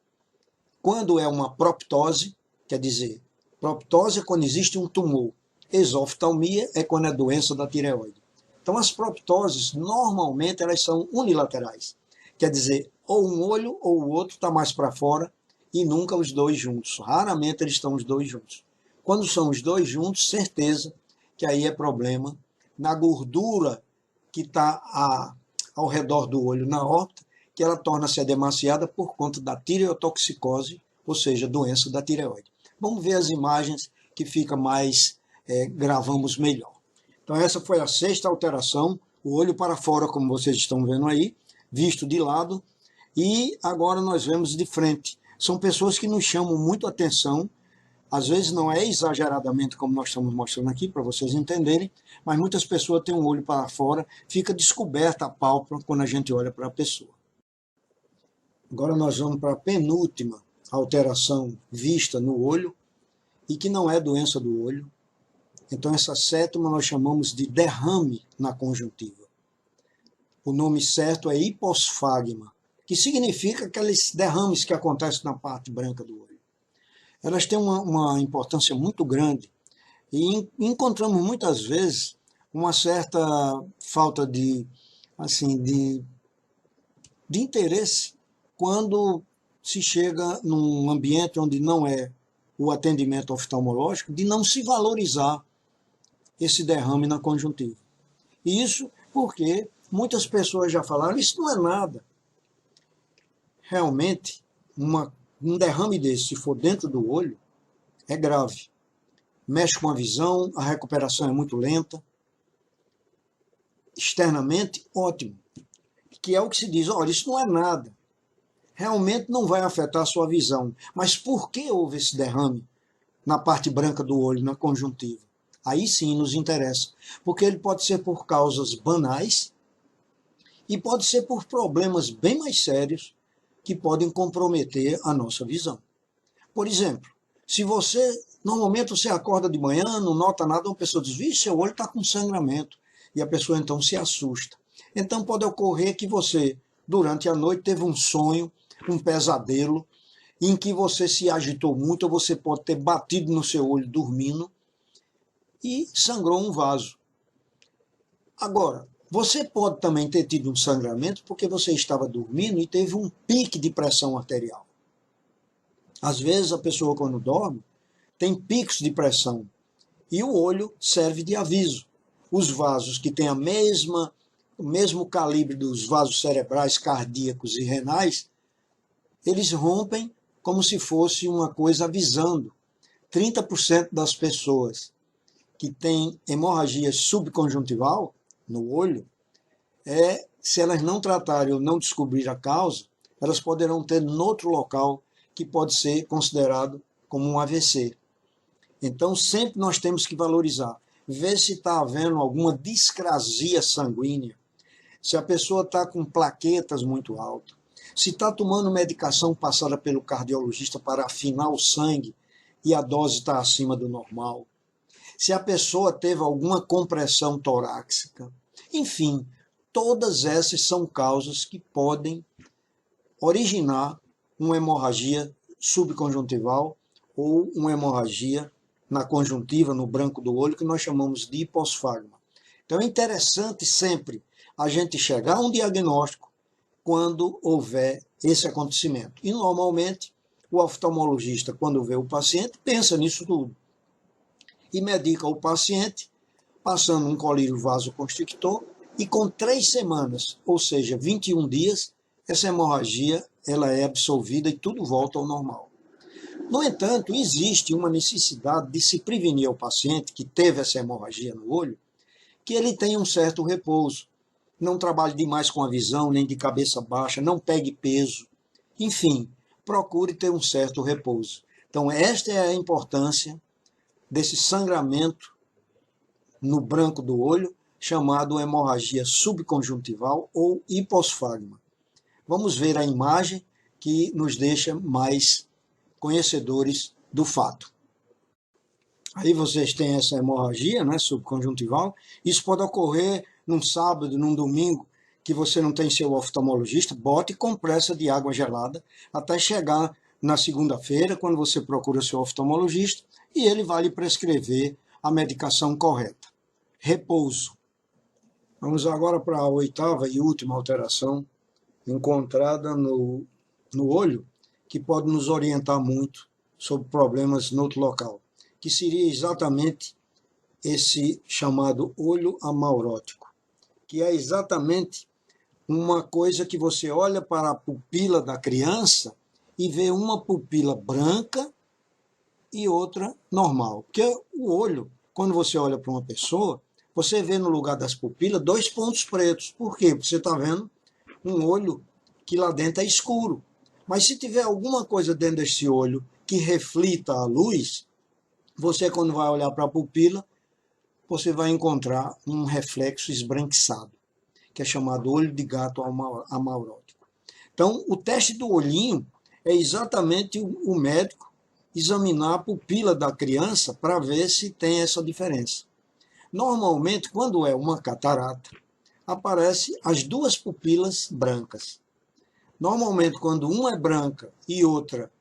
quando é uma proptose, quer dizer, proptose é quando existe um tumor, exoftalmia é quando é doença da tireoide. Então, as proptoses, normalmente, elas são unilaterais. Quer dizer, ou um olho ou o outro está mais para fora e nunca os dois juntos. Raramente eles estão os dois juntos. Quando são os dois juntos, certeza que aí é problema na gordura que está ao redor do olho, na órbita, que ela torna-se edemaciada por conta da tireotoxicose, ou seja, doença da tireoide. Vamos ver as imagens que fica mais, gravamos melhor. Então essa foi a sexta alteração, o olho para fora, como vocês estão vendo aí, visto de lado, e agora nós vemos de frente. São pessoas que nos chamam muito a atenção, às vezes não é exageradamente como nós estamos mostrando aqui, para vocês entenderem, mas muitas pessoas têm um olho para fora, fica descoberta a pálpebra quando a gente olha para a pessoa. Agora nós vamos para a penúltima alteração vista no olho, e que não é doença do olho. Então essa sétima nós chamamos de derrame na conjuntiva. O nome certo é hiposfagma, que significa aqueles derrames que acontecem na parte branca do olho. Elas têm uma importância muito grande E encontramos muitas vezes uma certa falta de interesse quando se chega num ambiente onde não é o atendimento oftalmológico, de não se valorizar esse derrame na conjuntiva. E isso porque muitas pessoas já falaram, isso não é nada. Realmente, um derrame desse, se for dentro do olho, é grave. Mexe com a visão, a recuperação é muito lenta. Externamente, ótimo. Que é o que se diz, olha, isso não é nada. Realmente não vai afetar a sua visão. Mas por que houve esse derrame na parte branca do olho, na conjuntiva? Aí sim nos interessa. Porque ele pode ser por causas banais e pode ser por problemas bem mais sérios que podem comprometer a nossa visão. Por exemplo, se normalmente você acorda de manhã, não nota nada, uma pessoa diz, vixe, seu olho está com sangramento. E a pessoa então se assusta. Então pode ocorrer que você, durante a noite, teve um sonho, um pesadelo, em que você se agitou muito, ou você pode ter batido no seu olho dormindo e sangrou um vaso. Agora, você pode também ter tido um sangramento porque você estava dormindo e teve um pique de pressão arterial. Às vezes a pessoa, quando dorme, tem picos de pressão e o olho serve de aviso. Os vasos que têm o mesmo calibre dos vasos cerebrais, cardíacos e renais, eles rompem como se fosse uma coisa avisando. 30% das pessoas que têm hemorragia subconjuntival no olho, se elas não tratarem ou não descobrir a causa, elas poderão ter em outro local que pode ser considerado como um AVC. Então sempre nós temos que valorizar. Ver se está havendo alguma discrasia sanguínea, se a pessoa está com plaquetas muito altas, se está tomando medicação passada pelo cardiologista para afinar o sangue e a dose está acima do normal, se a pessoa teve alguma compressão torácica. Enfim, todas essas são causas que podem originar uma hemorragia subconjuntival ou uma hemorragia na conjuntiva, no branco do olho, que nós chamamos de hiposfagma. Então é interessante sempre a gente chegar a um diagnóstico quando houver esse acontecimento. E normalmente o oftalmologista, quando vê o paciente, pensa nisso tudo. E medica o paciente, passando um colírio vasoconstrictor, e com 3 semanas, ou seja, 21 dias, essa hemorragia ela é absolvida e tudo volta ao normal. No entanto, existe uma necessidade de se prevenir ao paciente que teve essa hemorragia no olho, que ele tenha um certo repouso, não trabalhe demais com a visão, nem de cabeça baixa, não pegue peso, enfim, procure ter um certo repouso. Então, esta é a importância desse sangramento no branco do olho, chamado hemorragia subconjuntival ou hiposfagma. Vamos ver a imagem que nos deixa mais conhecedores do fato. Aí vocês têm essa hemorragia, né, subconjuntival. Isso pode ocorrer num sábado, num domingo, que você não tem seu oftalmologista, bote compressa de água gelada até chegar na segunda-feira, quando você procura seu oftalmologista, e ele vai lhe prescrever a medicação correta. Repouso. Vamos agora para a 8ª e última alteração encontrada no olho, que pode nos orientar muito sobre problemas no outro local, que seria exatamente esse chamado olho amaurótico, que é exatamente uma coisa que você olha para a pupila da criança e vê uma pupila branca e outra normal. Porque o olho, quando você olha para uma pessoa, você vê no lugar das pupilas 2 pontos pretos. Por quê? Porque você está vendo um olho que lá dentro é escuro. Mas se tiver alguma coisa dentro desse olho que reflita a luz, você, quando vai olhar para a pupila, você vai encontrar um reflexo esbranquiçado, que é chamado olho de gato amaurótico. Então, o teste do olhinho é exatamente o médico examinar a pupila da criança para ver se tem essa diferença. Normalmente, quando é uma catarata, aparecem as 2 pupilas brancas. Normalmente, quando uma é branca e outra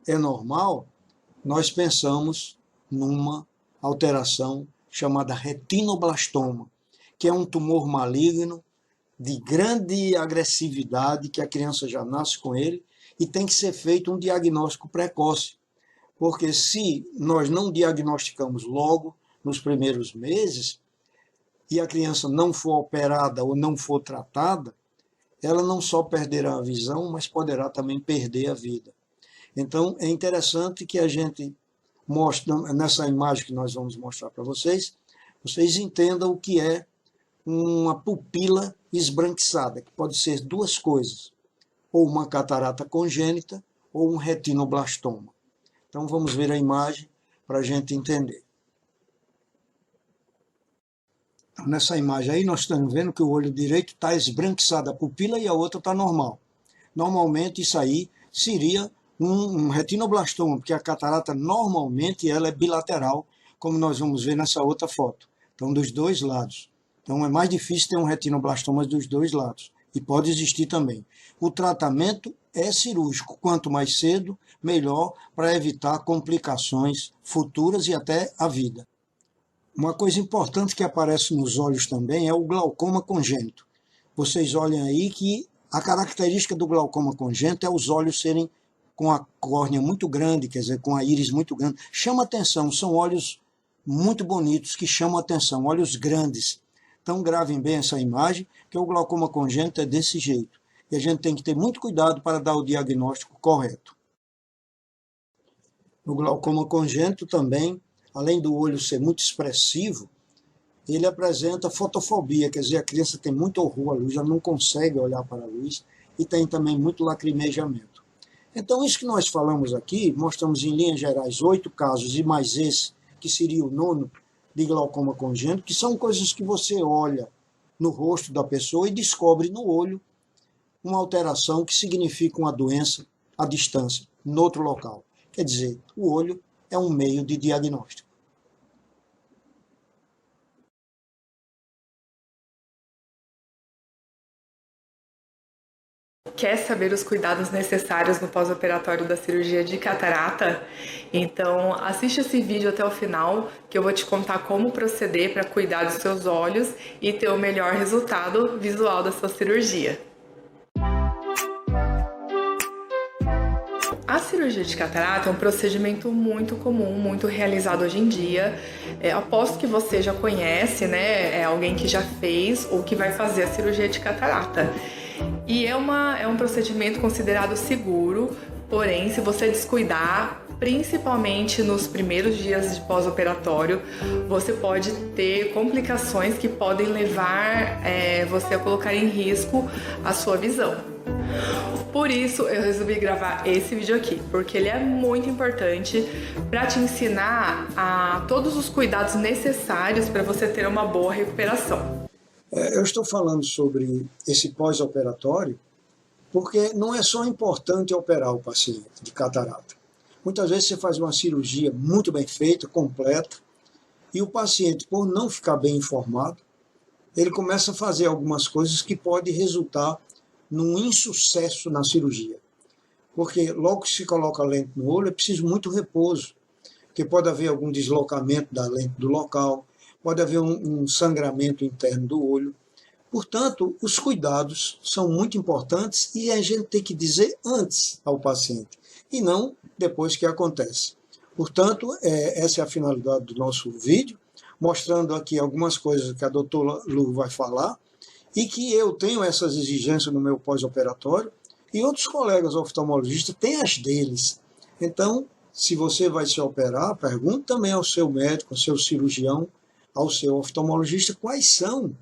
é normal, nós pensamos numa alteração chamada retinoblastoma, que é um tumor maligno de grande agressividade, que a criança já nasce com ele, e tem que ser feito um diagnóstico precoce, porque se nós não diagnosticamos logo, nos primeiros meses, e a criança não for operada ou não for tratada, ela não só perderá a visão, mas poderá também perder a vida. Então, é interessante que a gente mostre, nessa imagem que nós vamos mostrar para vocês entendam o que é uma pupila esbranquiçada, que pode ser duas coisas, ou uma catarata congênita ou um retinoblastoma. Então, vamos ver a imagem para a gente entender. Nessa imagem aí, nós estamos vendo que o olho direito está esbranquiçado a pupila e a outra está normal. Normalmente, isso aí seria um retinoblastoma, porque a catarata normalmente ela é bilateral, como nós vamos ver nessa outra foto. Então, dos dois lados. Então, é mais difícil ter um retinoblastoma dos dois lados. E pode existir também. O tratamento é cirúrgico. Quanto mais cedo, melhor, para evitar complicações futuras e até a vida. Uma coisa importante que aparece nos olhos também é o glaucoma congênito. Vocês olhem aí que a característica do glaucoma congênito é os olhos serem com a córnea muito grande, quer dizer, com a íris muito grande. Chama atenção, são olhos muito bonitos que chamam atenção, olhos grandes. Então gravem bem essa imagem, que o glaucoma congênito é desse jeito. E a gente tem que ter muito cuidado para dar o diagnóstico correto. No glaucoma congênito também, além do olho ser muito expressivo, ele apresenta fotofobia, quer dizer, a criança tem muito horror à luz, ela não consegue olhar para a luz, e tem também muito lacrimejamento. Então, isso que nós falamos aqui, mostramos em linhas gerais 8 casos, e mais esse, que seria o 9º, de glaucoma congênito, que são coisas que você olha no rosto da pessoa e descobre no olho uma alteração que significa uma doença à distância, no outro local. Quer dizer, o olho é um meio de diagnóstico. Quer saber os cuidados necessários no pós-operatório da cirurgia de catarata? Então assiste esse vídeo até o final, que eu vou te contar como proceder para cuidar dos seus olhos e ter o melhor resultado visual da sua cirurgia. A cirurgia de catarata é um procedimento muito comum, muito realizado hoje em dia. Aposto que você já conhece, né? É alguém que já fez ou que vai fazer a cirurgia de catarata. E é um procedimento considerado seguro, porém, se você descuidar, principalmente nos primeiros dias de pós-operatório, você pode ter complicações que podem levar você a colocar em risco a sua visão. Por isso, eu resolvi gravar esse vídeo aqui, porque ele é muito importante para te ensinar a todos os cuidados necessários para você ter uma boa recuperação. Eu estou falando sobre esse pós-operatório porque não é só importante operar o paciente de catarata. Muitas vezes você faz uma cirurgia muito bem feita, completa, e o paciente, por não ficar bem informado, ele começa a fazer algumas coisas que podem resultar num insucesso na cirurgia. Porque logo que se coloca a lente no olho, é preciso muito repouso, porque pode haver algum deslocamento da lente do local, pode haver um sangramento interno do olho. Portanto, os cuidados são muito importantes e a gente tem que dizer antes ao paciente, e não depois que acontece. Portanto, essa é a finalidade do nosso vídeo, mostrando aqui algumas coisas que a doutora Lu vai falar, e que eu tenho essas exigências no meu pós-operatório, e outros colegas oftalmologistas têm as deles. Então, se você vai se operar, pergunte também ao seu médico, ao seu cirurgião, ao seu oftalmologista, quais são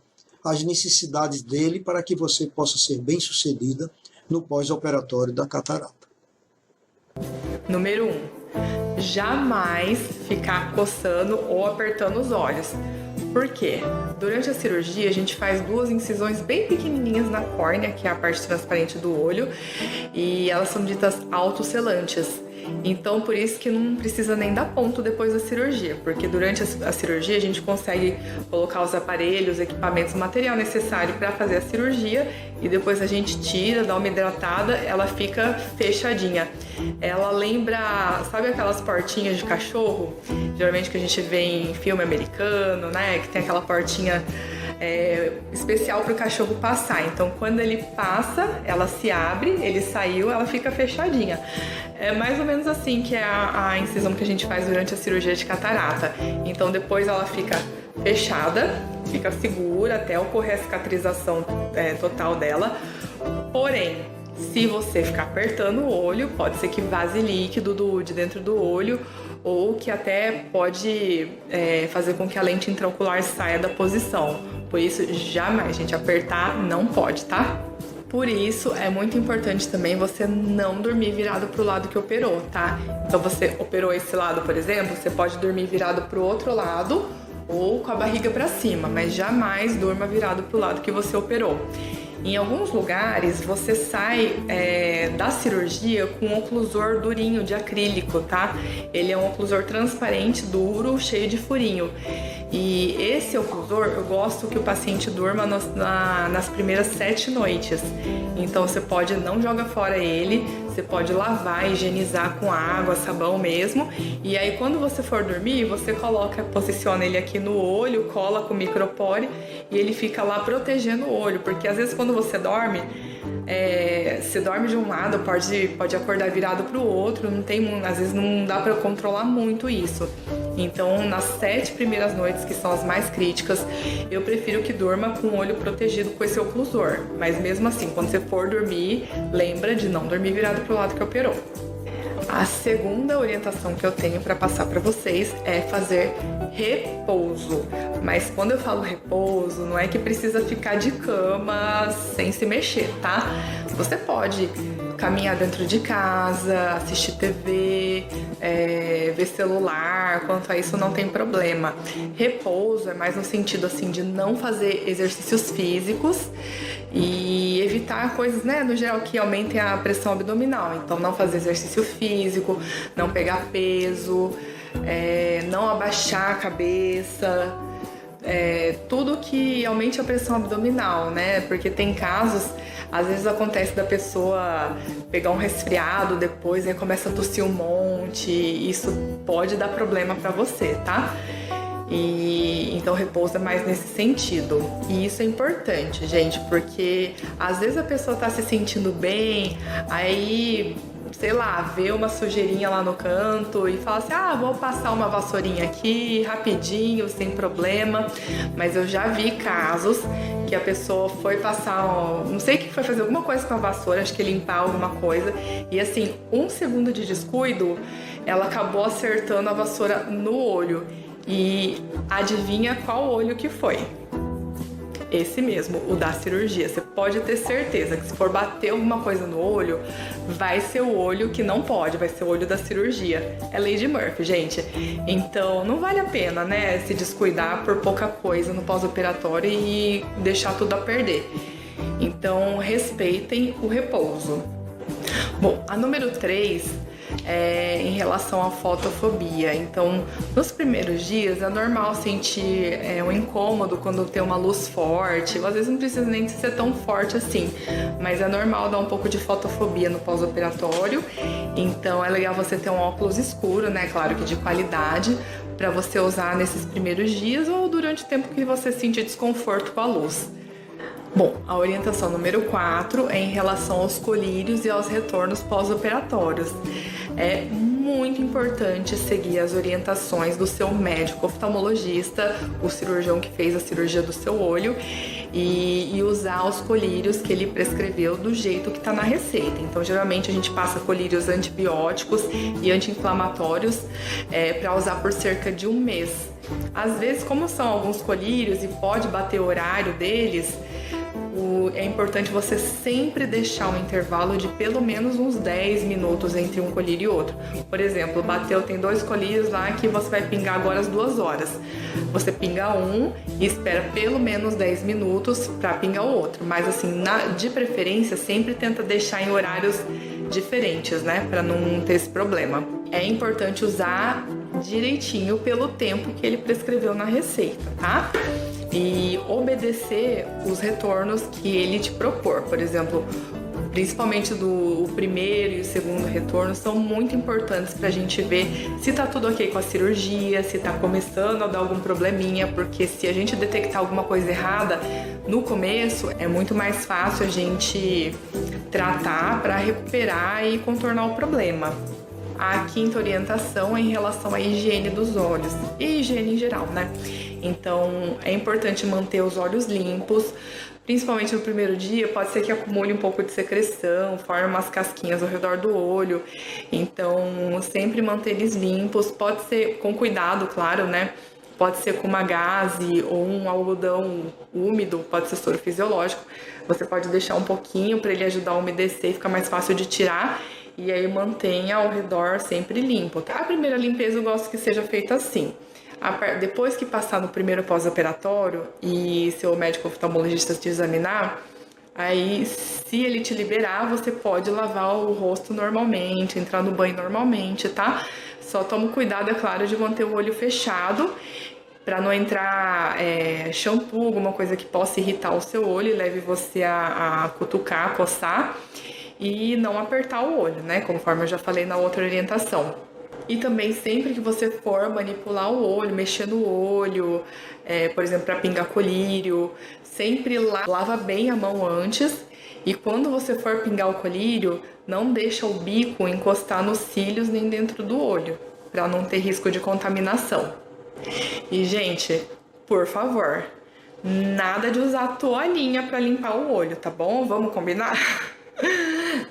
as necessidades dele para que você possa ser bem-sucedida no pós-operatório da catarata. Número 1. Jamais ficar coçando ou apertando os olhos. Por quê? Durante a cirurgia, a gente faz 2 incisões bem pequenininhas na córnea, que é a parte transparente do olho, e elas são ditas autosselantes. Então, por isso que não precisa nem dar ponto depois da cirurgia, porque durante a cirurgia a gente consegue colocar os aparelhos, equipamentos, o material necessário para fazer a cirurgia e depois a gente tira, dá uma hidratada, ela fica fechadinha. Ela lembra, sabe aquelas portinhas de cachorro? Geralmente que a gente vê em filme americano, né? Que tem aquela portinha especial para o cachorro passar. Então, quando ele passa, ela se abre, ele saiu, ela fica fechadinha. É mais ou menos assim que é a incisão que a gente faz durante a cirurgia de catarata. Então, depois ela fica fechada, fica segura até ocorrer a cicatrização total dela. Porém, se você ficar apertando o olho, pode ser que vaze líquido de dentro do olho, ou que até pode fazer com que a lente intraocular saia da posição. Por isso, jamais, gente, apertar não pode, tá? Por isso, é muito importante também você não dormir virado pro lado que operou, tá? Então, você operou esse lado, por exemplo, você pode dormir virado pro outro lado ou com a barriga para cima, mas jamais durma virado pro lado que você operou. Em alguns lugares, você sai da cirurgia com um oclusor durinho de acrílico, tá? Ele é um oclusor transparente, duro, cheio de furinho. E esse oclusor, eu gosto que o paciente durma nas primeiras 7 noites. Então, você pode não jogar fora ele, você pode lavar, higienizar com água, sabão mesmo. E aí, quando você for dormir, você posiciona ele aqui no olho, cola com micropore e ele fica lá protegendo o olho. Porque às vezes quando você dorme, você dorme de um lado, pode acordar virado para o outro, às vezes não dá para controlar muito isso. Então, nas 7 primeiras noites, que são as mais críticas, eu prefiro que durma com o olho protegido com esse oclusor. Mas mesmo assim, quando você for dormir, lembra de não dormir virado para o lado que operou. A segunda orientação que eu tenho para passar para vocês é fazer repouso. Mas quando eu falo repouso, não é que precisa ficar de cama sem se mexer, tá? Você pode caminhar dentro de casa, assistir TV, ver celular, quanto a isso não tem problema. Repouso é mais no sentido assim de não fazer exercícios físicos e evitar coisas, né, no geral, que aumentem a pressão abdominal. Então, não fazer exercício físico, não pegar peso, não abaixar a cabeça, tudo que aumente a pressão abdominal, né? Porque tem casos, às vezes acontece da pessoa pegar um resfriado depois e começa a tossir um monte, isso pode dar problema para você, tá? E então repouso é mais nesse sentido. E isso é importante, gente, porque às vezes a pessoa tá se sentindo bem, aí, sei lá, vê uma sujeirinha lá no canto e fala assim, vou passar uma vassourinha aqui, rapidinho, sem problema. Mas eu já vi casos que a pessoa foi passar, não sei o que foi, fazer alguma coisa com a vassoura, acho que limpar alguma coisa, e assim, 1 segundo de descuido, ela acabou acertando a vassoura no olho. E adivinha qual olho que foi? Esse mesmo, o da cirurgia. Você pode ter certeza que se for bater alguma coisa no olho, vai ser o olho que não pode, vai ser o olho da cirurgia. É lei de Murphy, gente. Então, não vale a pena, né, se descuidar por pouca coisa no pós-operatório e deixar tudo a perder. Então, respeitem o repouso. Bom, a número 3 é em relação à fotofobia. Então, nos primeiros dias é normal sentir um incômodo quando tem uma luz forte, ou às vezes não precisa nem ser tão forte assim, mas é normal dar um pouco de fotofobia no pós-operatório. Então é legal você ter um óculos escuro, né, claro que de qualidade, para você usar nesses primeiros dias ou durante o tempo que você sentir desconforto com a luz. Bom, a orientação número 4 é em relação aos colírios e aos retornos pós-operatórios. É muito importante seguir as orientações do seu médico oftalmologista, o cirurgião que fez a cirurgia do seu olho, e usar os colírios que ele prescreveu do jeito que está na receita. Então, geralmente a gente passa colírios antibióticos e anti-inflamatórios para usar por cerca de 1 mês. Às vezes, como são alguns colírios e pode bater o horário deles, é importante você sempre deixar um intervalo de pelo menos uns 10 minutos entre um colírio e outro. Por exemplo, bateu, tem 2 colírios lá que você vai pingar agora às 2 horas. Você pinga um e espera pelo menos 10 minutos para pingar o outro. Mas assim, de preferência, sempre tenta deixar em horários diferentes, né? Para não ter esse problema. É importante usar direitinho pelo tempo que ele prescreveu na receita, tá? E obedecer os retornos que ele te propor. Por exemplo, principalmente o primeiro e o segundo retorno são muito importantes para a gente ver se tá tudo ok com a cirurgia, se tá começando a dar algum probleminha, porque se a gente detectar alguma coisa errada no começo, é muito mais fácil a gente tratar para recuperar e contornar o problema. A quinta orientação é em relação à higiene dos olhos e higiene em geral, né? Então, é importante manter os olhos limpos, principalmente no primeiro dia. Pode ser que acumule um pouco de secreção, forme umas casquinhas ao redor do olho. Então, sempre manter eles limpos. Pode ser com cuidado, claro, né? Pode ser com uma gaze ou um algodão úmido, pode ser soro fisiológico. Você pode deixar um pouquinho para ele ajudar a umedecer e ficar mais fácil de tirar. E aí mantenha ao redor sempre limpo, tá? A primeira limpeza eu gosto que seja feita assim. Depois que passar no primeiro pós-operatório e seu médico oftalmologista te examinar, aí se ele te liberar, você pode lavar o rosto normalmente, entrar no banho normalmente, tá? Só toma cuidado, é claro, de manter o olho fechado para não entrar shampoo, alguma coisa que possa irritar o seu olho e leve você a cutucar, a coçar. E não apertar o olho, né? Conforme eu já falei na outra orientação. E também sempre que você for manipular o olho, mexer no olho, por exemplo, para pingar colírio, sempre lava bem a mão antes. E quando você for pingar o colírio, não deixa o bico encostar nos cílios nem dentro do olho, para não ter risco de contaminação. E, gente, por favor, nada de usar toalhinha para limpar o olho, tá bom? Vamos combinar?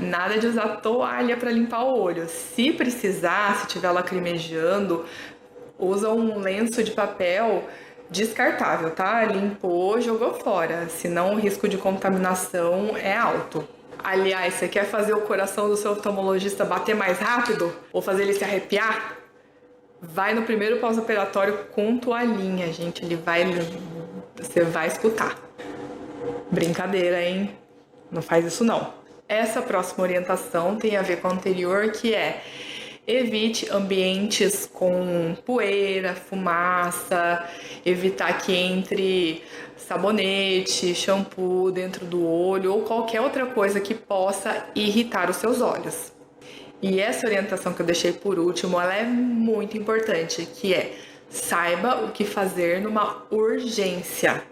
Nada de usar toalha para limpar o olho. Se precisar, se estiver lacrimejando, usa um lenço de papel descartável, tá? Limpou, jogou fora, senão o risco de contaminação é alto. Aliás, você quer fazer o coração do seu oftalmologista bater mais rápido? Ou fazer ele se arrepiar? Vai no primeiro pós-operatório com toalhinha, gente. Você vai escutar. Brincadeira, hein? Não faz isso não. Essa próxima orientação tem a ver com a anterior, que é evite ambientes com poeira, fumaça, evitar que entre sabonete, shampoo dentro do olho ou qualquer outra coisa que possa irritar os seus olhos. E essa orientação que eu deixei por último, ela é muito importante, que é saiba o que fazer numa urgência.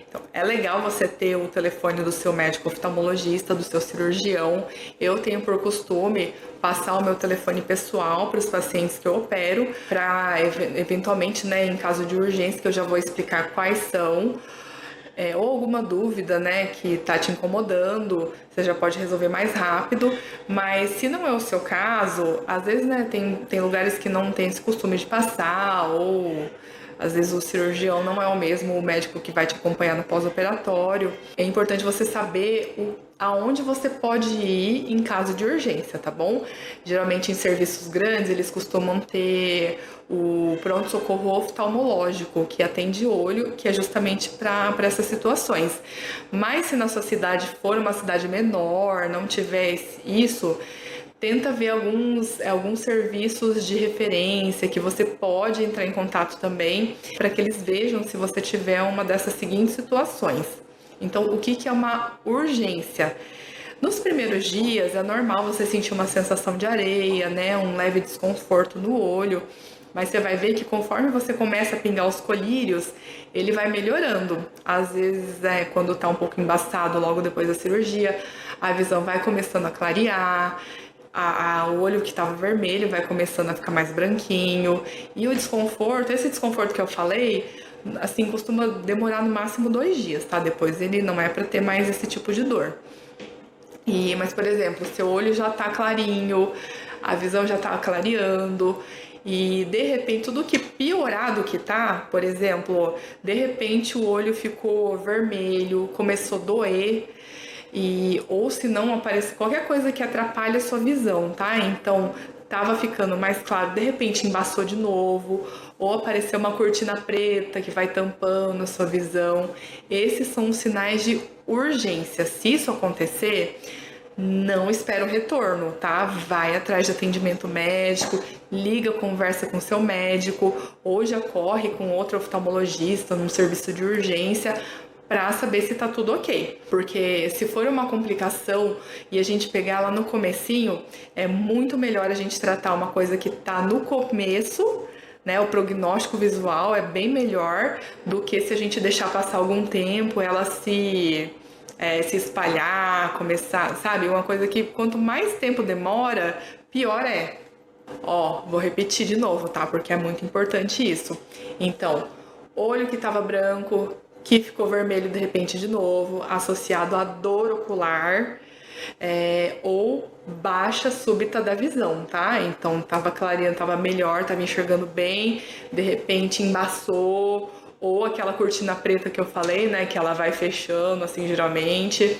Então, é legal você ter o telefone do seu médico oftalmologista, do seu cirurgião. Eu tenho por costume passar o meu telefone pessoal para os pacientes que eu opero, para eventualmente, né, em caso de urgência, que eu já vou explicar quais são, ou alguma dúvida, né, que está te incomodando, você já pode resolver mais rápido. Mas se não é o seu caso, às vezes, né, tem lugares que não tem esse costume de passar, ou às vezes o cirurgião não é o mesmo o médico que vai te acompanhar no pós-operatório. É importante você saber aonde você pode ir em caso de urgência, tá bom? Geralmente em serviços grandes eles costumam ter o pronto-socorro oftalmológico, que atende olho, que é justamente para essas situações. Mas se na sua cidade for uma cidade menor, não tiver isso, tenta ver alguns serviços de referência que você pode entrar em contato também, para que eles vejam se você tiver uma dessas seguintes situações. Então, o que é uma urgência? Nos primeiros dias é normal você sentir uma sensação de areia, né, um leve desconforto no olho, mas você vai ver que conforme você começa a pingar os colírios, ele vai melhorando. Às vezes, quando está um pouco embaçado logo depois da cirurgia, a visão vai começando a clarear, o olho que estava vermelho vai começando a ficar mais branquinho. E o desconforto, esse desconforto que eu falei, assim, costuma demorar no máximo 2 dias, tá? Depois ele não é para ter mais esse tipo de dor. Mas, por exemplo, seu olho já tá clarinho, a visão já tá clareando, e de repente tudo que piorado que tá, por exemplo, de repente o olho ficou vermelho, começou a doer, ou se não aparece qualquer coisa que atrapalhe a sua visão, tá? Então, tava ficando mais claro, de repente embaçou de novo, ou apareceu uma cortina preta que vai tampando a sua visão. Esses são os sinais de urgência. Se isso acontecer, não espera o retorno, tá? Vai atrás de atendimento médico, liga, conversa com seu médico, ou já corre com outro oftalmologista num serviço de urgência para saber se tá tudo ok. Porque se for uma complicação e a gente pegar lá no comecinho, é muito melhor a gente tratar uma coisa que tá no começo, né? O prognóstico visual é bem melhor do que se a gente deixar passar algum tempo, ela se espalhar, começar, sabe? Uma coisa que quanto mais tempo demora, pior é. Vou repetir de novo, tá? Porque é muito importante isso. Então, olho que estava branco, que ficou vermelho de repente de novo, associado a dor ocular, ou baixa súbita da visão, tá? Então, tava clareando, tava melhor, tava enxergando bem, de repente embaçou, ou aquela cortina preta que eu falei, né, que ela vai fechando, assim, geralmente,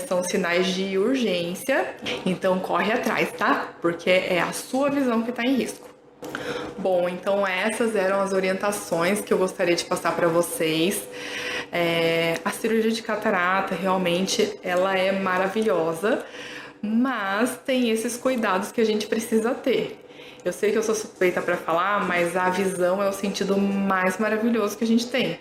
são sinais de urgência, então corre atrás, tá? Porque é a sua visão que está em risco. Bom, então essas eram as orientações que eu gostaria de passar para vocês. A cirurgia de catarata, realmente, ela é maravilhosa, mas tem esses cuidados que a gente precisa ter. Eu sei que eu sou suspeita para falar, mas a visão é o sentido mais maravilhoso que a gente tem.